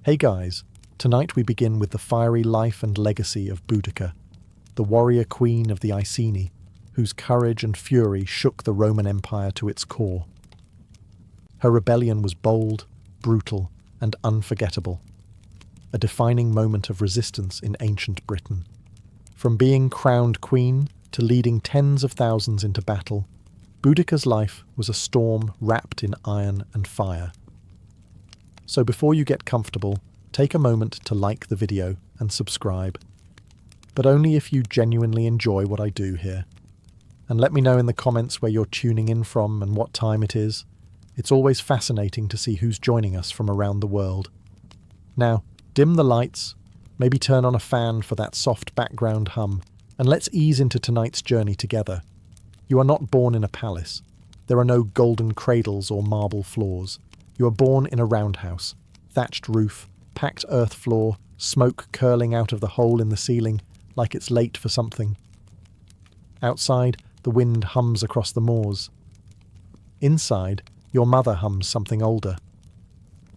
Hey guys, tonight we begin with the fiery life and legacy of Boudica, the warrior queen of the Iceni, whose courage and fury shook the Roman Empire to its core. Her rebellion was bold, brutal, and unforgettable, a defining moment of resistance in ancient Britain. From being crowned queen to leading tens of thousands into battle, Boudica's life was a storm wrapped in iron and fire. So before you get comfortable, take a moment to like the video and subscribe. But only if you genuinely enjoy what I do here. And let me know in the comments where you're tuning in from and what time it is. It's always fascinating to see who's joining us from around the world. Now, dim the lights, maybe turn on a fan for that soft background hum, and let's ease into tonight's journey together. You are not born in a palace. There are no golden cradles or marble floors. You are born in a roundhouse, thatched roof, packed earth floor, smoke curling out of the hole in the ceiling like it's late for something. Outside, the wind hums across the moors. Inside, your mother hums something older.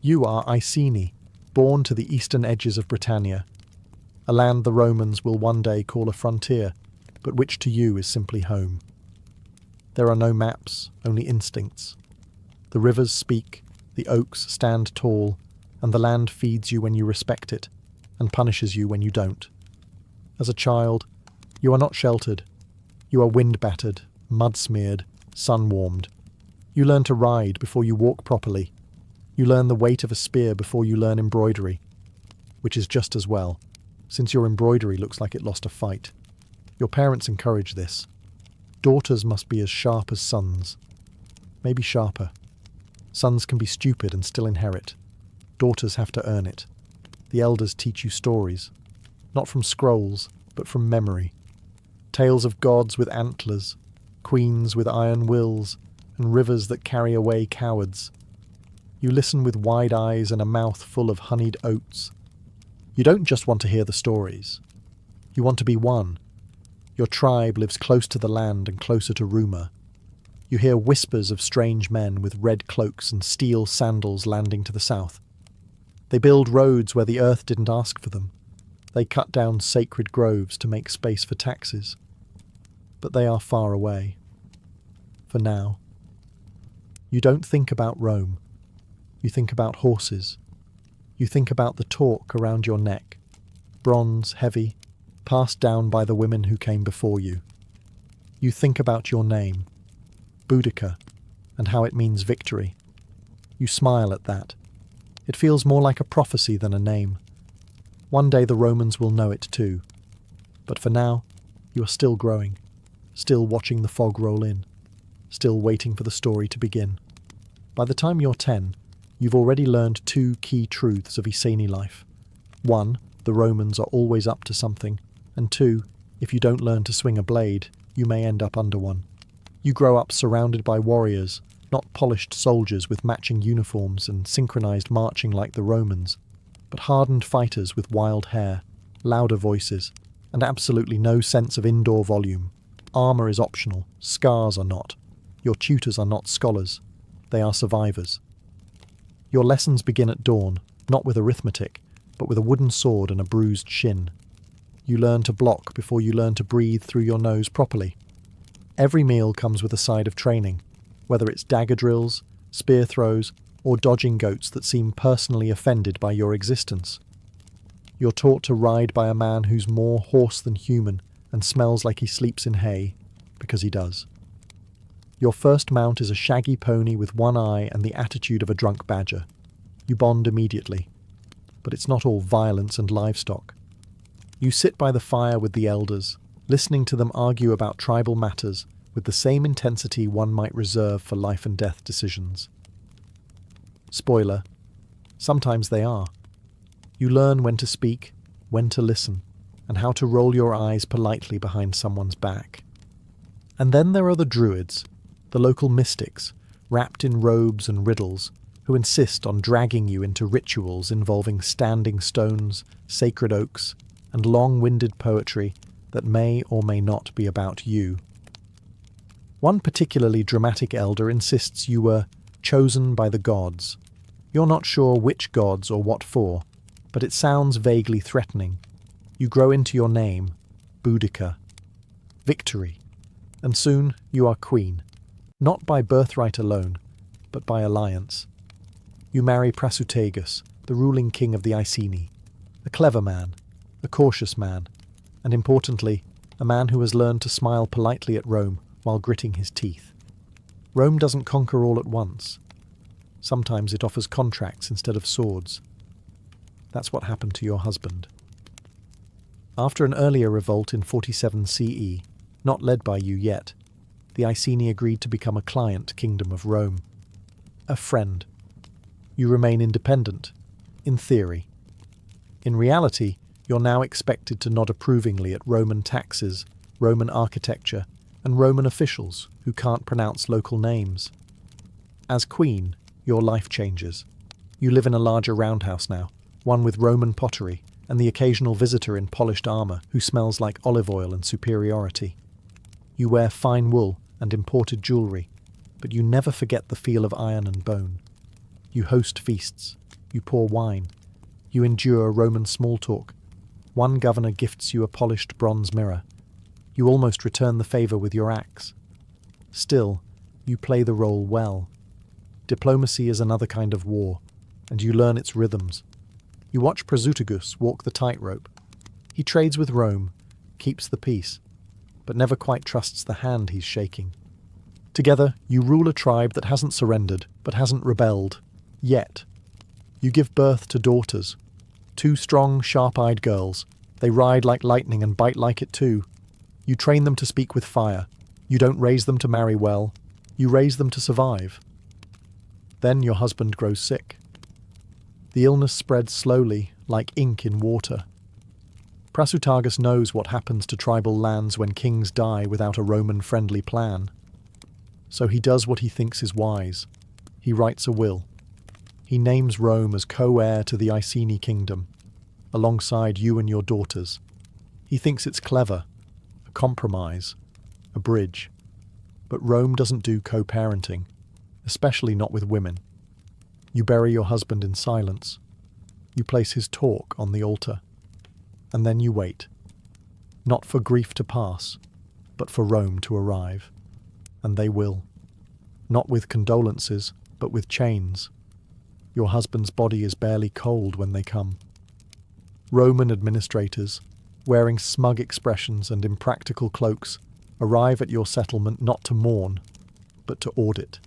You are Iceni, born to the eastern edges of Britannia, a land the Romans will one day call a frontier, but which to you is simply home. There are no maps, only instincts. The rivers speak, the oaks stand tall, and the land feeds you when you respect it, and punishes you when you don't. As a child, you are not sheltered. You are wind-battered, mud-smeared, sun-warmed. You learn to ride before you walk properly. You learn the weight of a spear before you learn embroidery, which is just as well, since your embroidery looks like it lost a fight. Your parents encourage this. Daughters must be as sharp as sons, maybe sharper. Sons can be stupid and still inherit. Daughters have to earn it. The elders teach you stories, not from scrolls, but from memory. Tales of gods with antlers, queens with iron wills, and rivers that carry away cowards. You listen with wide eyes and a mouth full of honeyed oats. You don't just want to hear the stories. You want to be one. Your tribe lives close to the land and closer to rumour. You hear whispers of strange men with red cloaks and steel sandals landing to the south. They build roads where the earth didn't ask for them. They cut down sacred groves to make space for taxes. But they are far away. For now. You don't think about Rome. You think about horses. You think about the talk around your neck, bronze, heavy, passed down by the women who came before you. You think about your name, Boudica, and how it means victory. You smile at that. It feels more like a prophecy than a name. One day the Romans will know it too. But for now, you are still growing, still watching the fog roll in, still waiting for the story to begin. By the time you're 10, you've already learned two key truths of Iceni life. One, the Romans are always up to something, and two, if you don't learn to swing a blade, you may end up under one. You grow up surrounded by warriors, not polished soldiers with matching uniforms and synchronized marching like the Romans, but hardened fighters with wild hair, louder voices, and absolutely no sense of indoor volume. Armor is optional, scars are not. Your tutors are not scholars, they are survivors. Your lessons begin at dawn, not with arithmetic, but with a wooden sword and a bruised shin. You learn to block before you learn to breathe through your nose properly. Every meal comes with a side of training, whether it's dagger drills, spear throws, or dodging goats that seem personally offended by your existence. You're taught to ride by a man who's more horse than human and smells like he sleeps in hay, because he does. Your first mount is a shaggy pony with one eye and the attitude of a drunk badger. You bond immediately. But it's not all violence and livestock. You sit by the fire with the elders, listening to them argue about tribal matters with the same intensity one might reserve for life and death decisions. Spoiler, sometimes they are. You learn when to speak, when to listen, and how to roll your eyes politely behind someone's back. And then there are the druids, the local mystics, wrapped in robes and riddles, who insist on dragging you into rituals involving standing stones, sacred oaks, and long-winded poetry that may or may not be about you. One particularly dramatic elder insists you were chosen by the gods. You're not sure which gods or what for, but it sounds vaguely threatening. You grow into your name, Boudica, victory, and soon you are queen, not by birthright alone, but by alliance. You marry Prasutagus, the ruling king of the Iceni, a clever man, a cautious man, and importantly, a man who has learned to smile politely at Rome while gritting his teeth. Rome doesn't conquer all at once. Sometimes it offers contracts instead of swords. That's what happened to your husband. After an earlier revolt in 47 CE, not led by you yet, the Iceni agreed to become a client kingdom of Rome. A friend. You remain independent, in theory. In reality, you're now expected to nod approvingly at Roman taxes, Roman architecture, and Roman officials who can't pronounce local names. As queen, your life changes. You live in a larger roundhouse now, one with Roman pottery and the occasional visitor in polished armour who smells like olive oil and superiority. You wear fine wool and imported jewellery, but you never forget the feel of iron and bone. You host feasts, you pour wine, you endure Roman small talk. One governor gifts you a polished bronze mirror. You almost return the favour with your axe. Still, you play the role well. Diplomacy is another kind of war, and you learn its rhythms. You watch Prasutagus walk the tightrope. He trades with Rome, keeps the peace, but never quite trusts the hand he's shaking. Together, you rule a tribe that hasn't surrendered, but hasn't rebelled. Yet. You give birth to daughters. 2 strong, sharp-eyed girls. They ride like lightning and bite like it too. You train them to speak with fire. You don't raise them to marry well. You raise them to survive. Then your husband grows sick. The illness spreads slowly, like ink in water. Prasutagus knows what happens to tribal lands when kings die without a Roman-friendly plan. So he does what he thinks is wise. He writes a will. He names Rome as co-heir to the Iceni kingdom, alongside you and your daughters. He thinks it's clever, a compromise, a bridge. But Rome doesn't do co-parenting, especially not with women. You bury your husband in silence. You place his talk on the altar. And then you wait. Not for grief to pass, but for Rome to arrive. And they will. Not with condolences, but with chains. Your husband's body is barely cold when they come. Roman administrators, wearing smug expressions and impractical cloaks, arrive at your settlement not to mourn, but to audit.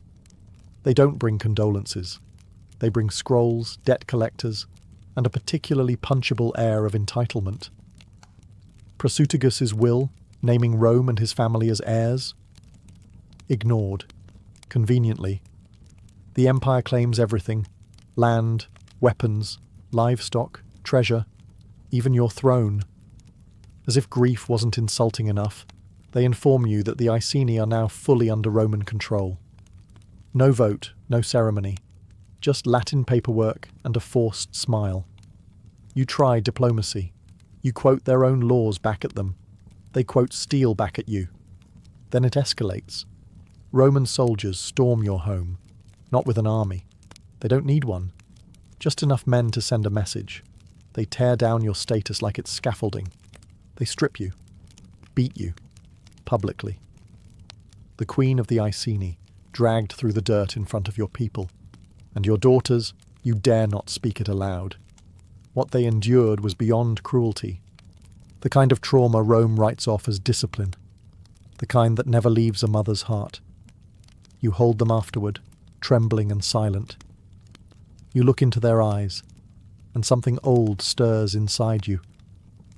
They don't bring condolences. They bring scrolls, debt collectors, and a particularly punchable air of entitlement. Prasutagus's will, naming Rome and his family as heirs? Ignored. Conveniently. The empire claims everything: land, weapons, livestock, treasure, even your throne. As if grief wasn't insulting enough, they inform you that the Iceni are now fully under Roman control. No vote, no ceremony, just Latin paperwork and a forced smile. You try diplomacy. You quote their own laws back at them. They quote steel back at you. Then it escalates. Roman soldiers storm your home, not with an army. They don't need one. Just enough men to send a message. They tear down your status like it's scaffolding. They strip you. Beat you. Publicly. The queen of the Iceni, dragged through the dirt in front of your people. And your daughters, you dare not speak it aloud. What they endured was beyond cruelty. The kind of trauma Rome writes off as discipline. The kind that never leaves a mother's heart. You hold them afterward, trembling and silent. You look into their eyes, and something old stirs inside you,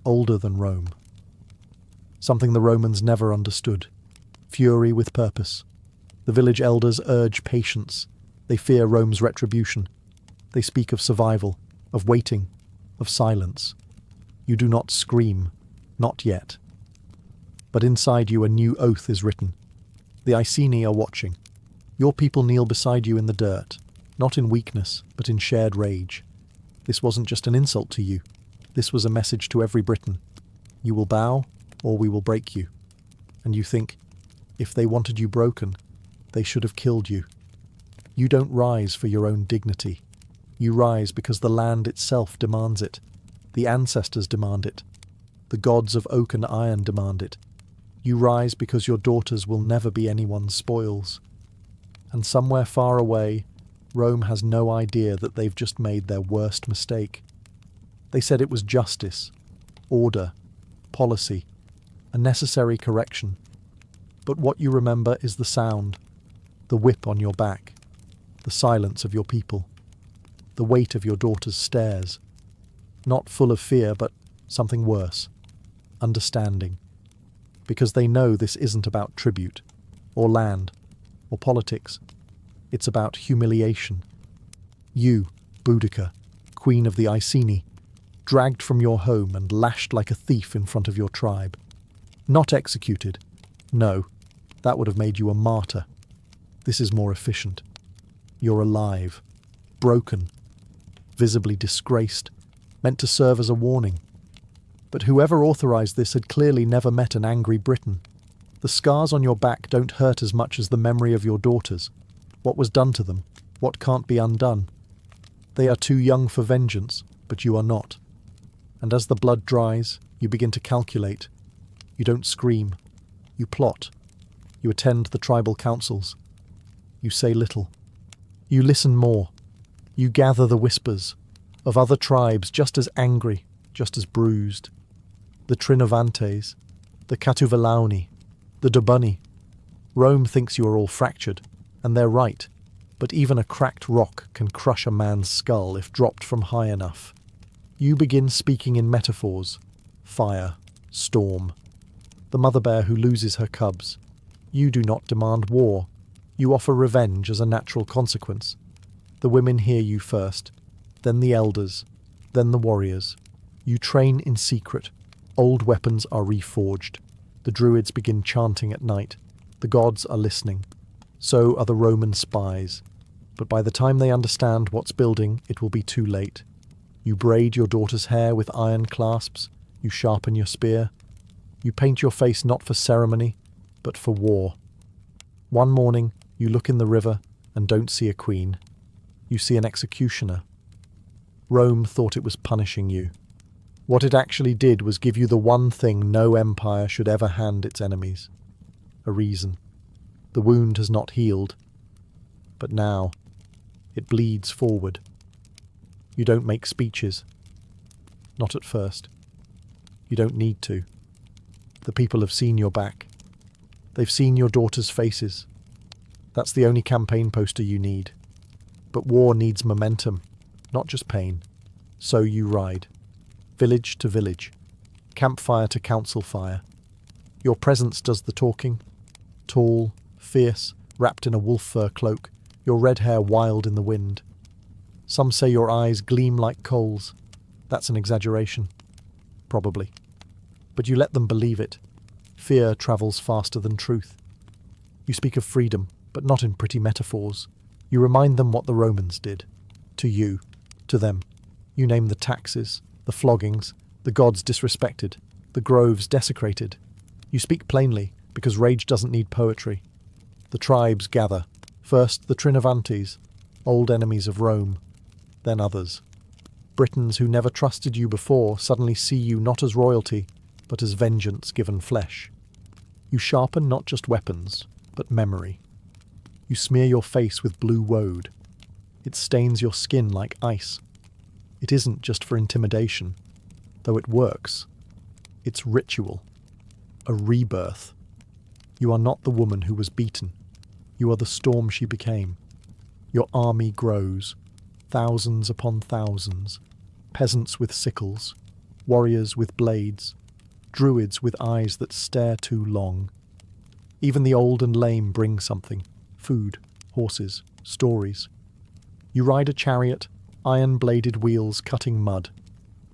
older than Rome. Something the Romans never understood. Fury with purpose. The village elders urge patience. They fear Rome's retribution. They speak of survival, of waiting, of silence. You do not scream, not yet. But inside you a new oath is written. The Iceni are watching. Your people kneel beside you in the dirt, not in weakness, but in shared rage. This wasn't just an insult to you. This was a message to every Briton. You will bow, or we will break you. And you think, if they wanted you broken, they should have killed you. You don't rise for your own dignity. You rise because the land itself demands it. The ancestors demand it. The gods of oak and iron demand it. You rise because your daughters will never be anyone's spoils. And somewhere far away, Rome has no idea that they've just made their worst mistake. They said it was justice, order, policy, a necessary correction. But what you remember is the sound, the whip on your back, the silence of your people, the weight of your daughter's stares. Not full of fear, but something worse, understanding. Because they know this isn't about tribute, or land, or politics. It's about humiliation. You, Boudica, queen of the Iceni, dragged from your home and lashed like a thief in front of your tribe. Not executed. No, that would have made you a martyr. This is more efficient. You're alive, broken, visibly disgraced, meant to serve as a warning. But whoever authorized this had clearly never met an angry Briton. The scars on your back don't hurt as much as the memory of your daughters. What was done to them, what can't be undone. They are too young for vengeance, but you are not. And as the blood dries, you begin to calculate. You don't scream. You plot. You attend the tribal councils. You say little. You listen more. You gather the whispers of other tribes just as angry, just as bruised. The Trinovantes, the Catuvalauni, the Dobunni. Rome thinks you are all fractured, and they're right, but even a cracked rock can crush a man's skull if dropped from high enough. You begin speaking in metaphors: fire, storm, the mother bear who loses her cubs. You do not demand war. You offer revenge as a natural consequence. The women hear you first, then the elders, then the warriors. You train in secret. Old weapons are reforged. The druids begin chanting at night. The gods are listening. So are the Roman spies. But by the time they understand what's building, it will be too late. You braid your daughter's hair with iron clasps. You sharpen your spear. You paint your face not for ceremony, but for war. One morning, you look in the river and don't see a queen. You see an executioner. Rome thought it was punishing you. What it actually did was give you the one thing no empire should ever hand its enemies: a reason. The wound has not healed, but now it bleeds forward. You don't make speeches. Not at first. You don't need to. The people have seen your back. They've seen your daughters' faces. That's the only campaign poster you need. But war needs momentum, not just pain. So you ride. Village to village. Campfire to council fire. Your presence does the talking. Tall, fierce, wrapped in a wolf fur cloak, your red hair wild in the wind. Some say your eyes gleam like coals. That's an exaggeration. Probably. But you let them believe it. Fear travels faster than truth. You speak of freedom, but not in pretty metaphors. You remind them what the Romans did. To you. To them. You name the taxes, the floggings, the gods disrespected, the groves desecrated. You speak plainly, because rage doesn't need poetry. The tribes gather. First the Trinovantes, old enemies of Rome. Then others. Britons who never trusted you before suddenly see you not as royalty, but as vengeance given flesh. You sharpen not just weapons, but memory. You smear your face with blue woad. It stains your skin like ice. It isn't just for intimidation, though it works. It's ritual. A rebirth. You are not the woman who was beaten. You are the storm she became. Your army grows. Thousands upon thousands. Peasants with sickles. Warriors with blades. Druids with eyes that stare too long. Even the old and lame bring something. Food, horses, stories. You ride a chariot, iron-bladed wheels cutting mud.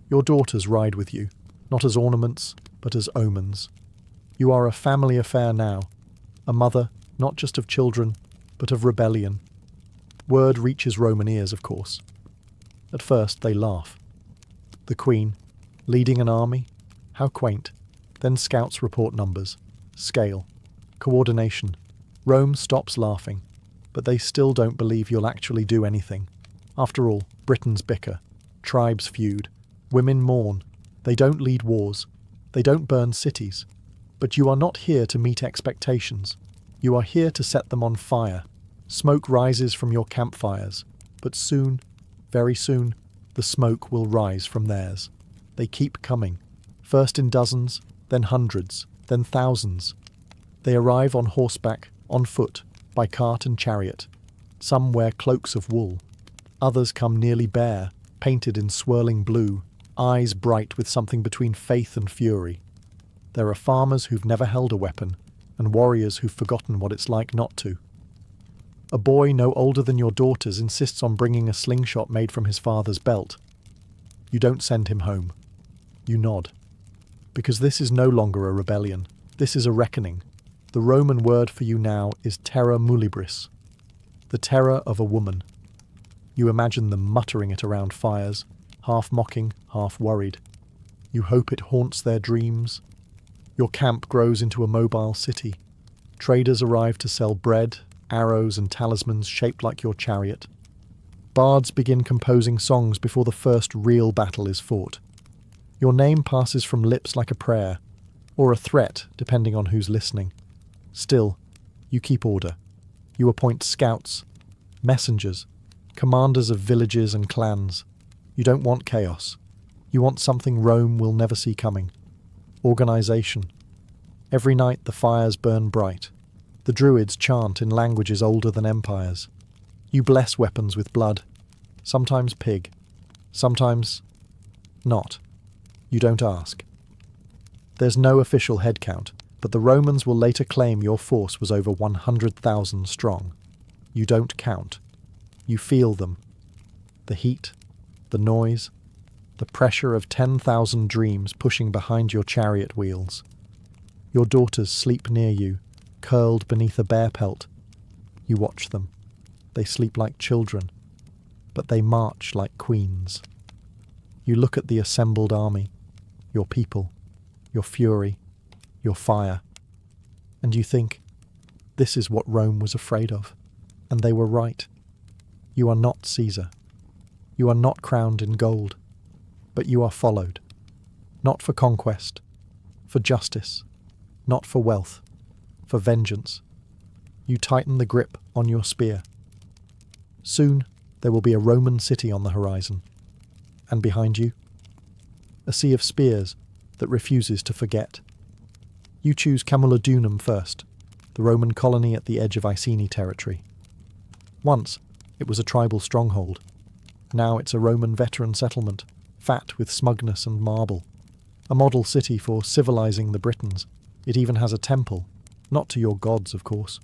Your daughters ride with you, not as ornaments, but as omens. You are a family affair now, a mother not just of children, but of rebellion. Word reaches Roman ears, of course. At first they laugh. The Queen, leading an army? How quaint. Then scouts report numbers, scale, coordination. Rome stops laughing, but they still don't believe you'll actually do anything. After all, Britons bicker, tribes feud, women mourn. They don't lead wars, they don't burn cities. But you are not here to meet expectations. You are here to set them on fire. Smoke rises from your campfires, but soon, very soon, the smoke will rise from theirs. They keep coming, first in dozens, then hundreds, then thousands. They arrive on horseback, on foot, by cart and chariot. Some wear cloaks of wool. Others come nearly bare, painted in swirling blue, eyes bright with something between faith and fury. There are farmers who've never held a weapon, and warriors who've forgotten what it's like not to. A boy no older than your daughters insists on bringing a slingshot made from his father's belt. You don't send him home. You nod. Because this is no longer a rebellion. This is a reckoning. The Roman word for you now is terra muliebris, the terror of a woman. You imagine them muttering it around fires, half mocking, half worried. You hope it haunts their dreams. Your camp grows into a mobile city. Traders arrive to sell bread, arrows and talismans shaped like your chariot. Bards begin composing songs before the first real battle is fought. Your name passes from lips like a prayer, or a threat, depending on who's listening. Still, you keep order. You appoint scouts, messengers, commanders of villages and clans. You don't want chaos. You want something Rome will never see coming. Organization. Every night the fires burn bright. The druids chant in languages older than empires. You bless weapons with blood. Sometimes pig. Sometimes not. You don't ask. There's no official head count, but the Romans will later claim your force was over 100,000 strong. You don't count. You feel them. The heat, the noise, the pressure of 10,000 dreams pushing behind your chariot wheels. Your daughters sleep near you, curled beneath a bear pelt. You watch them. They sleep like children, but they march like queens. You look at the assembled army, your people, your fury, your fire, and you think, this is what Rome was afraid of, and they were right. You are not Caesar. You are not crowned in gold, but you are followed, not for conquest, for justice, not for wealth, for vengeance. You tighten the grip on your spear. Soon there will be a Roman city on the horizon, and behind you, a sea of spears that refuses to forget. You choose Camulodunum first, the Roman colony at the edge of Iceni territory. Once, it was a tribal stronghold. Now it's a Roman veteran settlement, fat with smugness and marble. A model city for civilizing the Britons. It even has a temple, not to your gods, of course.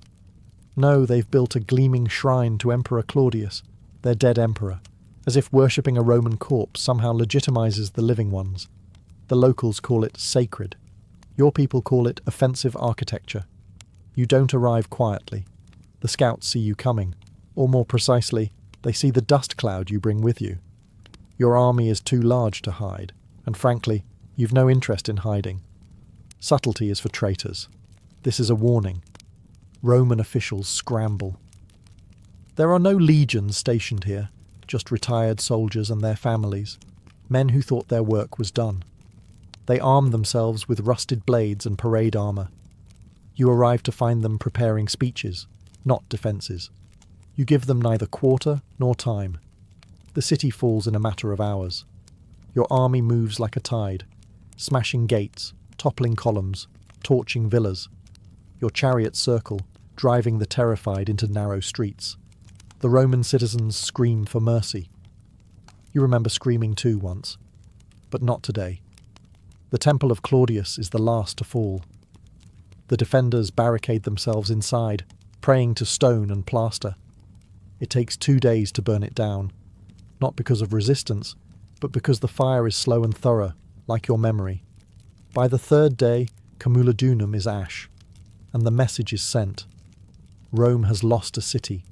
No, they've built a gleaming shrine to Emperor Claudius, their dead emperor, as if worshipping a Roman corpse somehow legitimizes the living ones. The locals call it sacred. Your people call it offensive architecture. You don't arrive quietly. The scouts see you coming, or more precisely, they see the dust cloud you bring with you. Your army is too large to hide, and frankly, you've no interest in hiding. Subtlety is for traitors. This is a warning. Roman officials scramble. There are no legions stationed here, just retired soldiers and their families, men who thought their work was done. They arm themselves with rusted blades and parade armour. You arrive to find them preparing speeches, not defences. You give them neither quarter nor time. The city falls in a matter of hours. Your army moves like a tide, smashing gates, toppling columns, torching villas. Your chariots circle, driving the terrified into narrow streets. The Roman citizens scream for mercy. You remember screaming too once, but not today. The temple of Claudius is the last to fall. The defenders barricade themselves inside, praying to stone and plaster. It takes 2 days to burn it down, not because of resistance, but because the fire is slow and thorough, like your memory. By the 3rd day, Camulodunum is ash, and the message is sent. Rome has lost a city,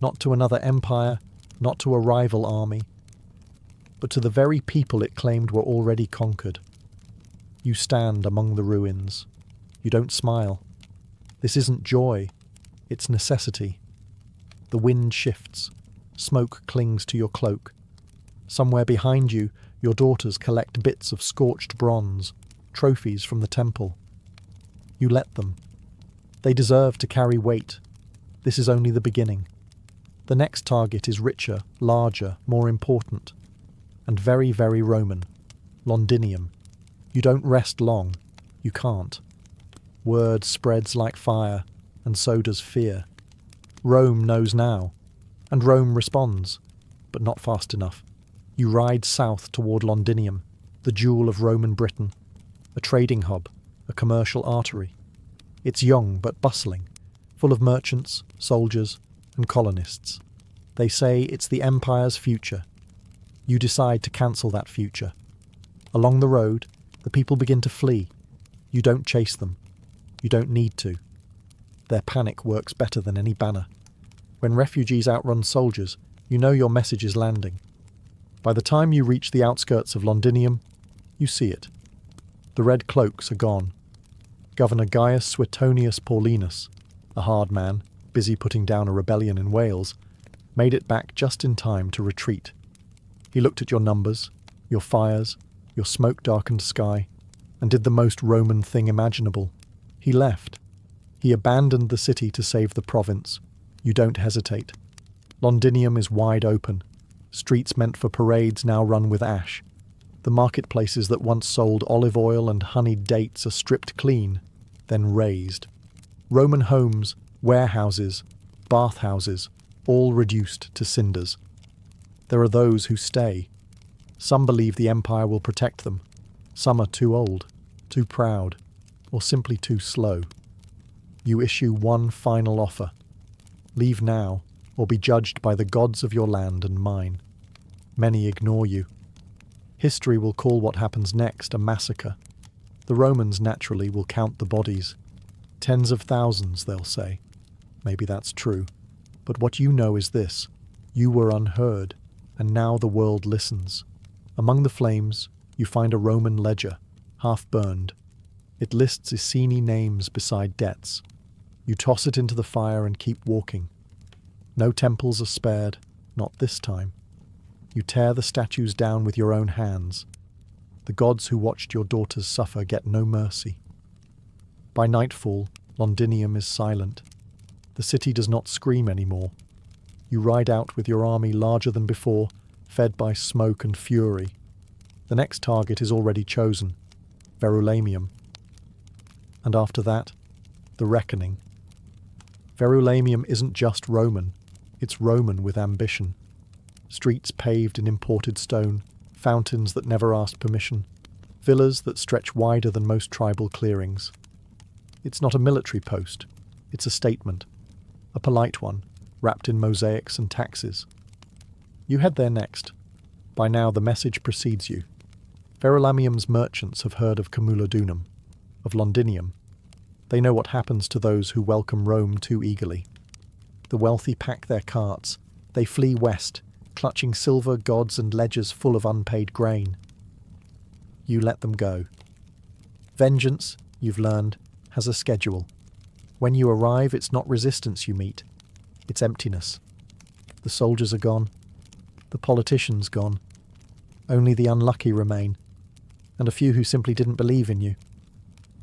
not to another empire, not to a rival army, but to the very people it claimed were already conquered. You stand among the ruins. You don't smile. This isn't joy, it's necessity. The wind shifts. Smoke clings to your cloak. Somewhere behind you, your daughters collect bits of scorched bronze, trophies from the temple. You let them. They deserve to carry weight. This is only the beginning. The next target is richer, larger, more important, and very, very Roman. Londinium. You don't rest long. You can't. Word spreads like fire, and so does fear. Rome knows now, and Rome responds, but not fast enough. You ride south toward Londinium, the jewel of Roman Britain, a trading hub, a commercial artery. It's young but bustling, full of merchants, soldiers, and colonists. They say it's the empire's future. You decide to cancel that future. Along the road, the people begin to flee. You don't chase them. You don't need to. Their panic works better than any banner. When refugees outrun soldiers, you know your message is landing. By the time you reach the outskirts of Londinium, you see it. The red cloaks are gone. Governor Gaius Suetonius Paulinus, a hard man, busy putting down a rebellion in Wales, made it back just in time to retreat. He looked at your numbers, your fires, your smoke-darkened sky, and did the most Roman thing imaginable. He left. He abandoned the city to save the province. You don't hesitate. Londinium is wide open. Streets meant for parades now run with ash. The marketplaces that once sold olive oil and honeyed dates are stripped clean, then razed. Roman homes, warehouses, bathhouses, all reduced to cinders. There are those who stay. Some believe the empire will protect them. Some are too old, too proud, or simply too slow. You issue one final offer. Leave now, or be judged by the gods of your land and mine. Many ignore you. History will call what happens next a massacre. The Romans naturally will count the bodies. Tens of thousands, they'll say. Maybe that's true. But what you know is this. You were unheard, and now the world listens. Among the flames, you find a Roman ledger, half burned. It lists Iceni names beside debts. You toss it into the fire and keep walking. No temples are spared, not this time. You tear the statues down with your own hands. The gods who watched your daughters suffer get no mercy. By nightfall, Londinium is silent. The city does not scream anymore. You ride out with your army larger than before, fed by smoke and fury. The next target is already chosen, Verulamium. And after that, the reckoning. Verulamium isn't just Roman, it's Roman with ambition. Streets paved in imported stone, fountains that never asked permission, villas that stretch wider than most tribal clearings. It's not a military post, it's a statement, a polite one, wrapped in mosaics and taxes. You head there next. By now the message precedes you. Verulamium's merchants have heard of Camulodunum, of Londinium. They know what happens to those who welcome Rome too eagerly. The wealthy pack their carts. They flee west, clutching silver gods and ledgers full of unpaid grain. You let them go. Vengeance, you've learned, has a schedule. When you arrive, it's not resistance you meet. It's emptiness. The soldiers are gone. The politicians gone. Only the unlucky remain, and a few who simply didn't believe in you.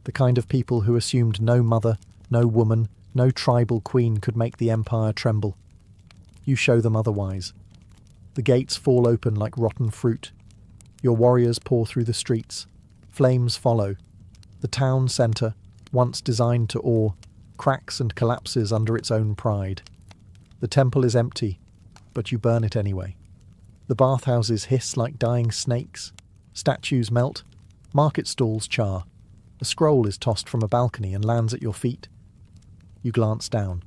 The kind of people who assumed no mother, no woman, no tribal queen could make the empire tremble. You show them otherwise. The gates fall open like rotten fruit. Your warriors pour through the streets. Flames follow. The town centre, once designed to awe, cracks and collapses under its own pride. The temple is empty, but you burn it anyway. The bathhouses hiss like dying snakes. Statues melt. Market stalls char. A scroll is tossed from a balcony and lands at your feet. You glance down.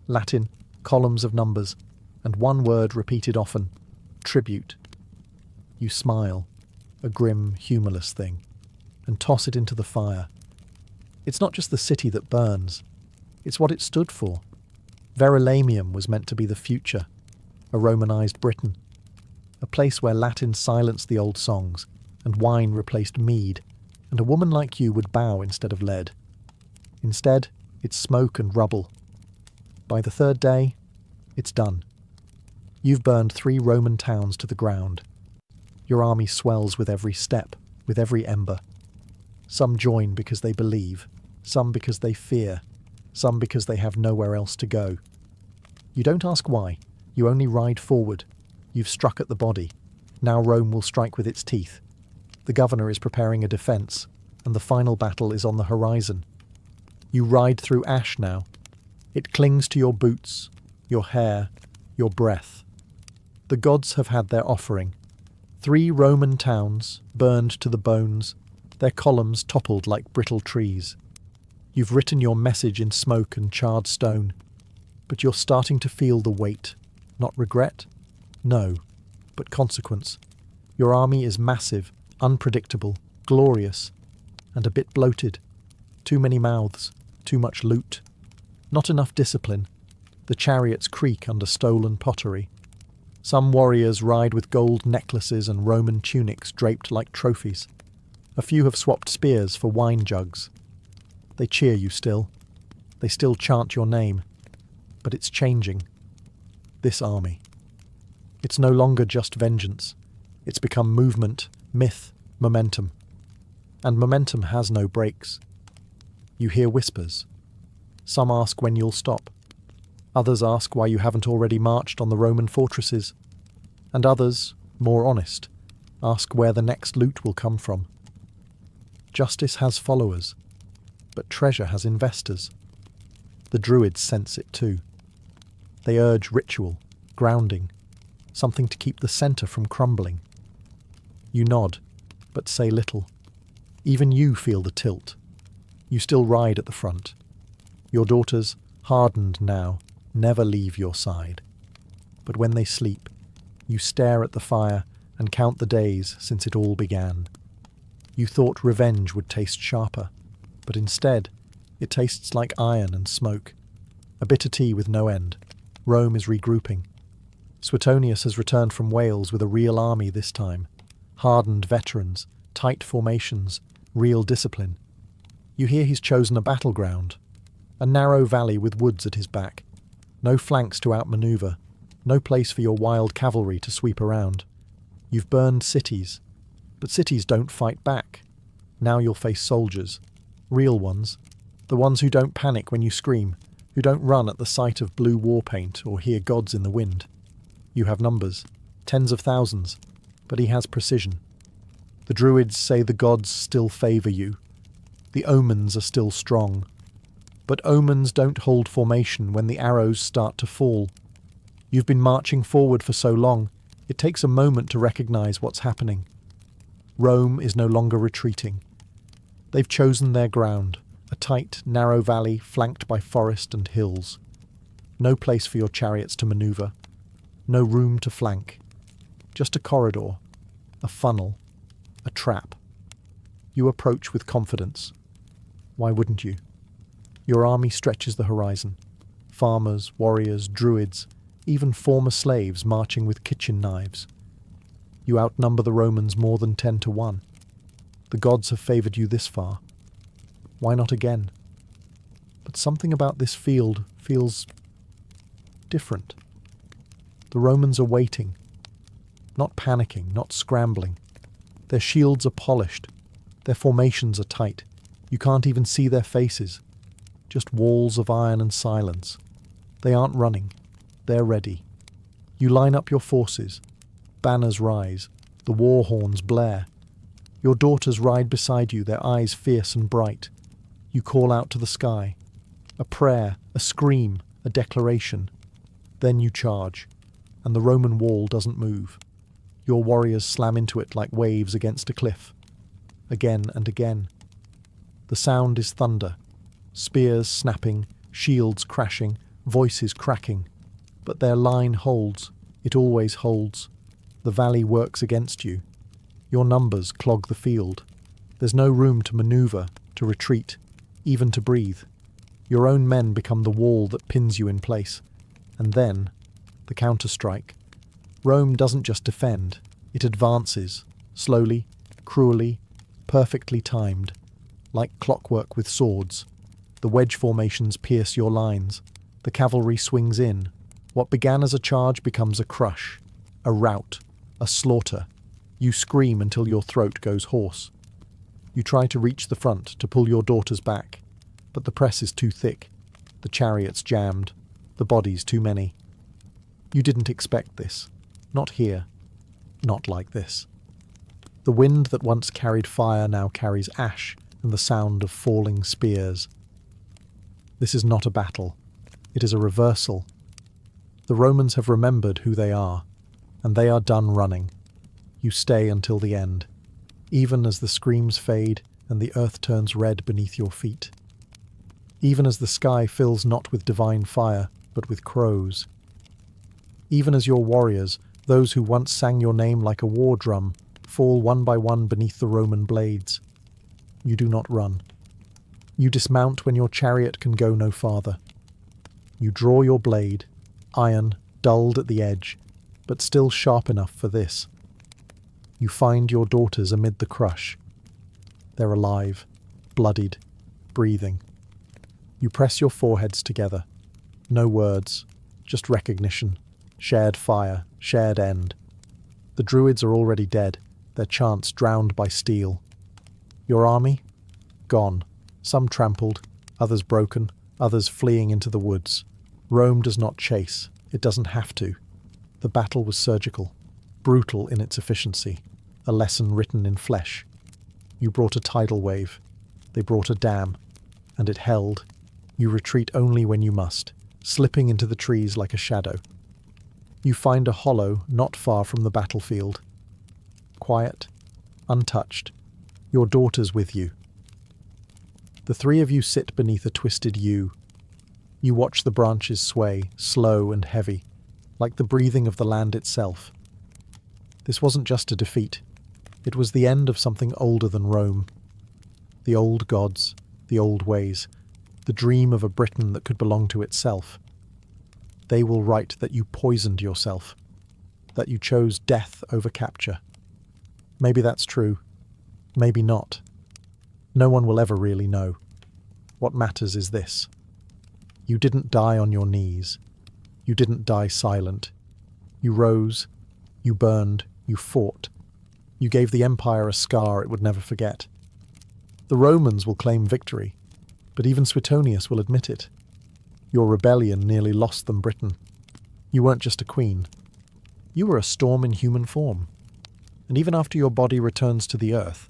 Latin, columns of numbers, and one word repeated often, tribute. You smile, a grim, humourless thing, and toss it into the fire. It's not just the city that burns. It's what it stood for. Verulamium was meant to be the future, a Romanised Britain, a place where Latin silenced the old songs, and wine replaced mead, and a woman like you would bow instead of lead. Instead, it's smoke and rubble. By the third day, it's done. You've burned 3 Roman towns to the ground, Your army swells with every step, with every ember. Some join because they believe, some because they fear, some because they have nowhere else to go. You don't ask why, you only ride forward. You've struck at the body. Now Rome will strike with its teeth. The governor is preparing a defence, and the final battle is on the horizon. You ride through ash now. It clings to your boots, your hair, your breath. The gods have had their offering. 3 Roman towns, burned to the bones, their columns toppled like brittle trees. You've written your message in smoke and charred stone, but you're starting to feel the weight. Not regret? No, but consequence. Your army is massive, unpredictable, glorious, and a bit bloated. Too many mouths, too much loot. Not enough discipline. The chariots creak under stolen pottery. Some warriors ride with gold necklaces and Roman tunics draped like trophies. A few have swapped spears for wine jugs. They cheer you still. They still chant your name. But it's changing. This army. It's no longer just vengeance. It's become movement, myth, momentum. And momentum has no brakes. You hear whispers. Some ask when you'll stop. Others ask why you haven't already marched on the Roman fortresses. And others, more honest, ask where the next loot will come from. Justice has followers, but treasure has investors. The Druids sense it too. They urge ritual, grounding, something to keep the centre from crumbling. You nod, but say little. Even you feel the tilt. You still ride at the front. Your daughters, hardened now, never leave your side. But when they sleep, you stare at the fire and count the days since it all began. You thought revenge would taste sharper, but instead, it tastes like iron and smoke. A bitter tea with no end. Rome is regrouping. Suetonius has returned from Wales with a real army this time. Hardened veterans, tight formations, real discipline. You hear he's chosen a battleground. A narrow valley with woods at his back. No flanks to outmaneuver. No place for your wild cavalry to sweep around. You've burned cities. But cities don't fight back. Now you'll face soldiers. Real ones. The ones who don't panic when you scream. Who don't run at the sight of blue war paint or hear gods in the wind. You have numbers. Tens of thousands. But he has precision. The Druids say the gods still favour you. The omens are still strong. But omens don't hold formation when the arrows start to fall. You've been marching forward for so long, it takes a moment to recognise what's happening. Rome is no longer retreating. They've chosen their ground, a tight, narrow valley flanked by forest and hills. No place for your chariots to manoeuvre. No room to flank. Just a corridor, a funnel, a trap. You approach with confidence. Why wouldn't you? Your army stretches the horizon. Farmers, warriors, druids, even former slaves marching with kitchen knives. You outnumber the Romans more than 10 to 1. The gods have favoured you this far. Why not again? But something about this field feels different. The Romans are waiting. Not panicking, not scrambling. Their shields are polished. Their formations are tight. You can't even see their faces. Just walls of iron and silence. They aren't running. They're ready. You line up your forces. Banners rise. The war horns blare. Your daughters ride beside you, their eyes fierce and bright. You call out to the sky. A prayer, a scream, a declaration. Then you charge, and the Roman wall doesn't move. Your warriors slam into it like waves against a cliff. Again and again. The sound is thunder. Spears snapping, shields crashing, voices cracking. But their line holds. It always holds. The valley works against you. Your numbers clog the field. There's no room to manoeuvre, to retreat, even to breathe. Your own men become the wall that pins you in place. And then, the counter-strike. Rome doesn't just defend, it advances, slowly, cruelly, perfectly timed, like clockwork with swords. The wedge formations pierce your lines. The cavalry swings in. What began as a charge becomes a crush, a rout, a slaughter. You scream until your throat goes hoarse. You try to reach the front to pull your daughters back, but the press is too thick, the chariots jammed, the bodies too many. You didn't expect this. Not here. Not like this. The wind that once carried fire now carries ash and the sound of falling spears. This is not a battle. It is a reversal. The Romans have remembered who they are, and they are done running. You stay until the end, even as the screams fade and the earth turns red beneath your feet. Even as the sky fills not with divine fire, but with crows. Even as your warriors, those who once sang your name like a war drum, fall one by one beneath the Roman blades. You do not run. You dismount when your chariot can go no farther. You draw your blade, iron, dulled at the edge, but still sharp enough for this. You find your daughters amid the crush. They're alive, bloodied, breathing. You press your foreheads together. No words, just recognition, shared fire, shared end. The Druids are already dead, their chants drowned by steel. Your army? Gone. Some trampled, others broken, others fleeing into the woods. Rome does not chase. It doesn't have to. The battle was surgical, brutal in its efficiency, a lesson written in flesh. You brought a tidal wave. They brought a dam, and it held. You retreat only when you must, slipping into the trees like a shadow. You find a hollow not far from the battlefield. Quiet, untouched, your daughters with you. The three of you sit beneath a twisted yew. You watch the branches sway, slow and heavy, like the breathing of the land itself. This wasn't just a defeat. It was the end of something older than Rome. The old gods, the old ways, the dream of a Britain that could belong to itself. They will write that you poisoned yourself, that you chose death over capture. Maybe that's true. Maybe not. No one will ever really know. What matters is this. You didn't die on your knees. You didn't die silent. You rose, you burned, you fought. You gave the empire a scar it would never forget. The Romans will claim victory, but even Suetonius will admit it. Your rebellion nearly lost them Britain. You weren't just a queen. You were a storm in human form. And even after your body returns to the earth,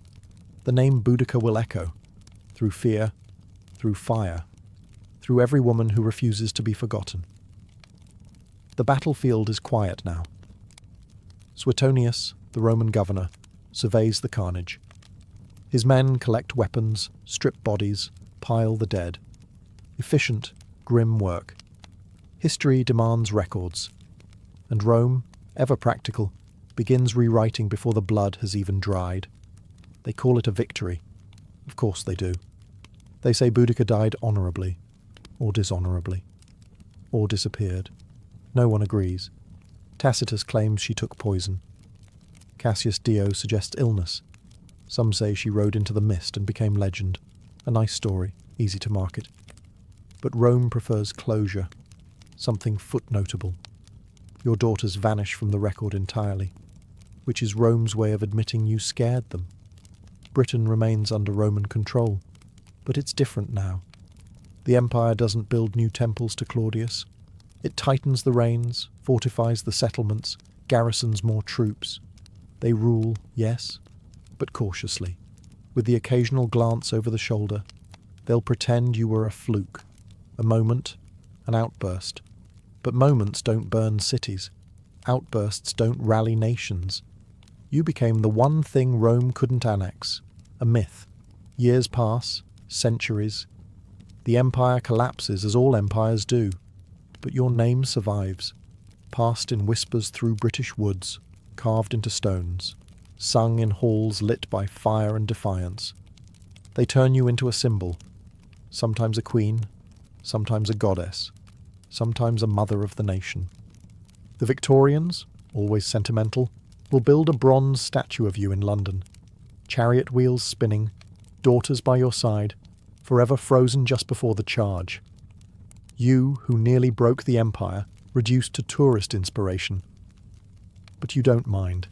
the name Boudica will echo, through fear, through fire, through every woman who refuses to be forgotten. The battlefield is quiet now. Suetonius, the Roman governor, surveys the carnage. His men collect weapons, strip bodies, pile the dead. Efficient, grim work. History demands records. And Rome, ever practical, begins rewriting before the blood has even dried. They call it a victory. Of course they do. They say Boudica died honourably, or dishonourably, or disappeared. No one agrees. Tacitus claims she took poison. Cassius Dio suggests illness. Some say she rode into the mist and became legend. A nice story, easy to market. But Rome prefers closure, something footnotable. Your daughters vanish from the record entirely, which is Rome's way of admitting you scared them. Britain remains under Roman control, but it's different now. The empire doesn't build new temples to Claudius. It tightens the reins, fortifies the settlements, garrisons more troops. They rule, yes, but cautiously. With the occasional glance over the shoulder, they'll pretend you were a fluke, a moment, an outburst. But moments don't burn cities. Outbursts don't rally nations. You became the one thing Rome couldn't annex, a myth. Years pass, centuries. The empire collapses as all empires do. But your name survives, passed in whispers through British woods, carved into stones, sung in halls lit by fire and defiance. They turn you into a symbol, sometimes a queen, sometimes a goddess, sometimes a mother of the nation. The Victorians, always sentimental, will build a bronze statue of you in London. Chariot wheels spinning, daughters by your side, forever frozen just before the charge. You, who nearly broke the empire, reduced to tourist inspiration. But you don't mind,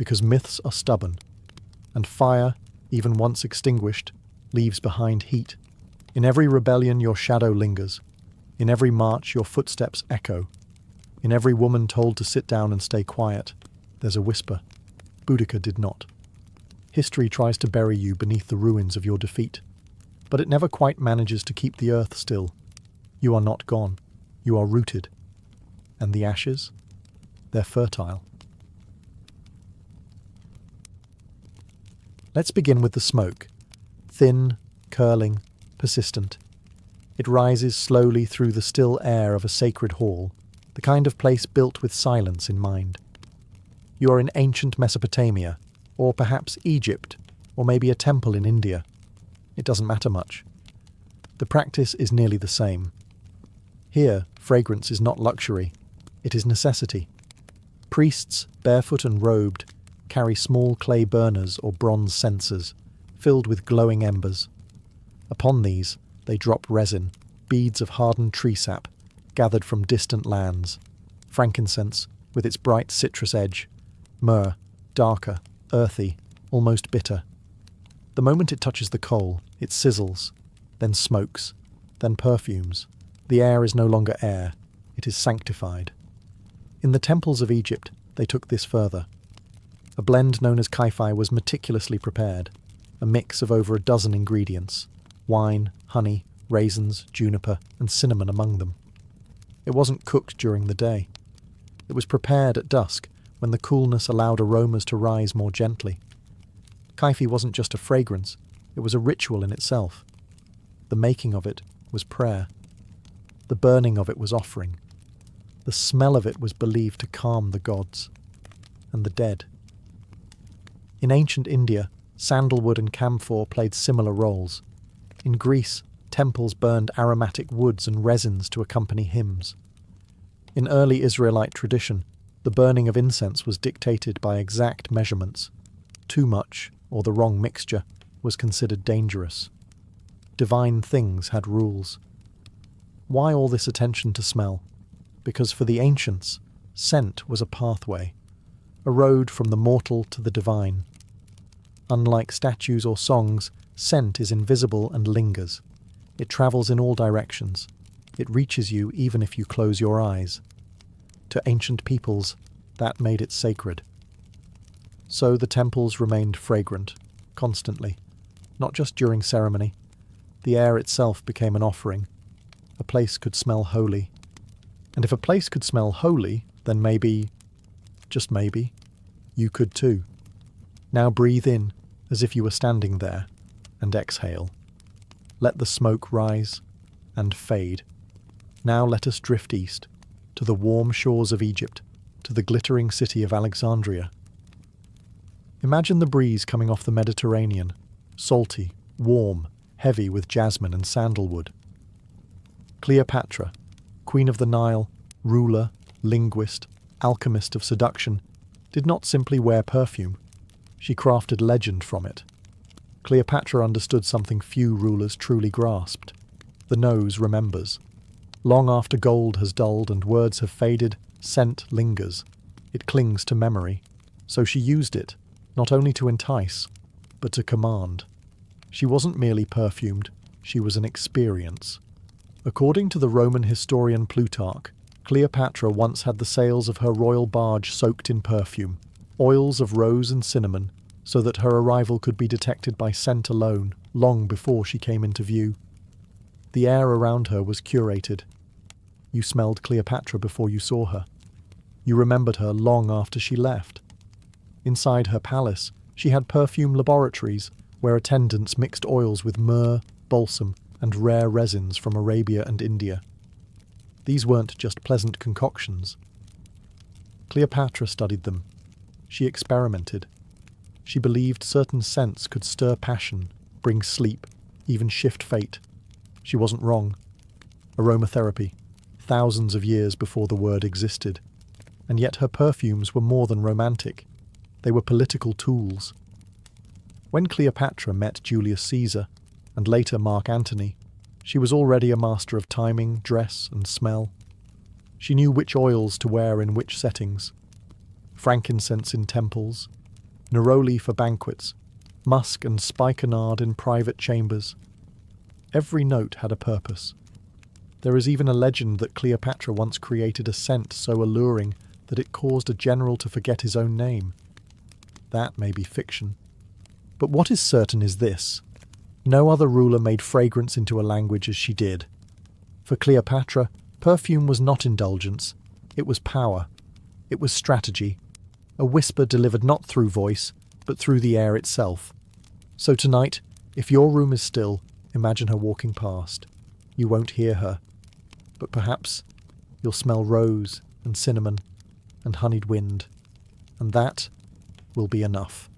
because myths are stubborn, and fire, even once extinguished, leaves behind heat. In every rebellion your shadow lingers. In every march your footsteps echo. In every woman told to sit down and stay quiet, there's a whisper. Boudica did not. History tries to bury you beneath the ruins of your defeat, but it never quite manages to keep the earth still. You are not gone. You are rooted. And the ashes? They're fertile. Let's begin with the smoke. Thin, curling, persistent. It rises slowly through the still air of a sacred hall, the kind of place built with silence in mind. You are in ancient Mesopotamia, or perhaps Egypt, or maybe a temple in India. It doesn't matter much. The practice is nearly the same. Here, fragrance is not luxury, it is necessity. Priests, barefoot and robed, carry small clay burners or bronze censers, filled with glowing embers. Upon these, they drop resin, beads of hardened tree sap, gathered from distant lands, frankincense with its bright citrus edge, myrrh, darker, earthy, almost bitter. The moment it touches the coal, it sizzles, then smokes, then perfumes. The air is no longer air, it is sanctified. In the temples of Egypt, they took this further. A blend known as kaifi was meticulously prepared, a mix of over a dozen ingredients, wine, honey, raisins, juniper, and cinnamon among them. It wasn't cooked during the day. It was prepared at dusk, when the coolness allowed aromas to rise more gently. Kaifi wasn't just a fragrance, it was a ritual in itself. The making of it was prayer. The burning of it was offering. The smell of it was believed to calm the gods and the dead. In ancient India, sandalwood and camphor played similar roles. In Greece, temples burned aromatic woods and resins to accompany hymns. In early Israelite tradition, the burning of incense was dictated by exact measurements. Too much, or the wrong mixture, was considered dangerous. Divine things had rules. Why all this attention to smell? Because for the ancients, scent was a pathway, a road from the mortal to the divine. Unlike statues or songs, scent is invisible and lingers. It travels in all directions. It reaches you even if you close your eyes. To ancient peoples, that made it sacred. So the temples remained fragrant, constantly, not just during ceremony. The air itself became an offering. A place could smell holy. And if a place could smell holy, then maybe, just maybe, you could too. Now breathe in, as if you were standing there, and exhale. Let the smoke rise and fade. Now let us drift east, to the warm shores of Egypt, to the glittering city of Alexandria. Imagine the breeze coming off the Mediterranean, salty, warm, heavy with jasmine and sandalwood. Cleopatra, Queen of the Nile, ruler, linguist, alchemist of seduction, did not simply wear perfume. She crafted legend from it. Cleopatra understood something few rulers truly grasped. The nose remembers. Long after gold has dulled and words have faded, scent lingers. It clings to memory. So she used it, not only to entice, but to command. She wasn't merely perfumed, she was an experience. According to the Roman historian Plutarch, Cleopatra once had the sails of her royal barge soaked in perfume, oils of rose and cinnamon, so that her arrival could be detected by scent alone, long before she came into view. The air around her was curated. You smelled Cleopatra before you saw her. You remembered her long after she left. Inside her palace, she had perfume laboratories, where attendants mixed oils with myrrh, balsam, and rare resins from Arabia and India. These weren't just pleasant concoctions. Cleopatra studied them. She experimented. She believed certain scents could stir passion, bring sleep, even shift fate. She wasn't wrong. Aromatherapy, thousands of years before the word existed. And yet her perfumes were more than romantic. They were political tools. When Cleopatra met Julius Caesar, and later Mark Antony, she was already a master of timing, dress, and smell. She knew which oils to wear in which settings. Frankincense in temples, neroli for banquets, musk and spikenard in private chambers. Every note had a purpose. There is even a legend that Cleopatra once created a scent so alluring that it caused a general to forget his own name. That may be fiction. But what is certain is this: no other ruler made fragrance into a language as she did. For Cleopatra, perfume was not indulgence, it was power. It was strategy, a whisper delivered not through voice, but through the air itself. So tonight, if your room is still, imagine her walking past. You won't hear her, but perhaps you'll smell rose and cinnamon and honeyed wind, and that will be enough.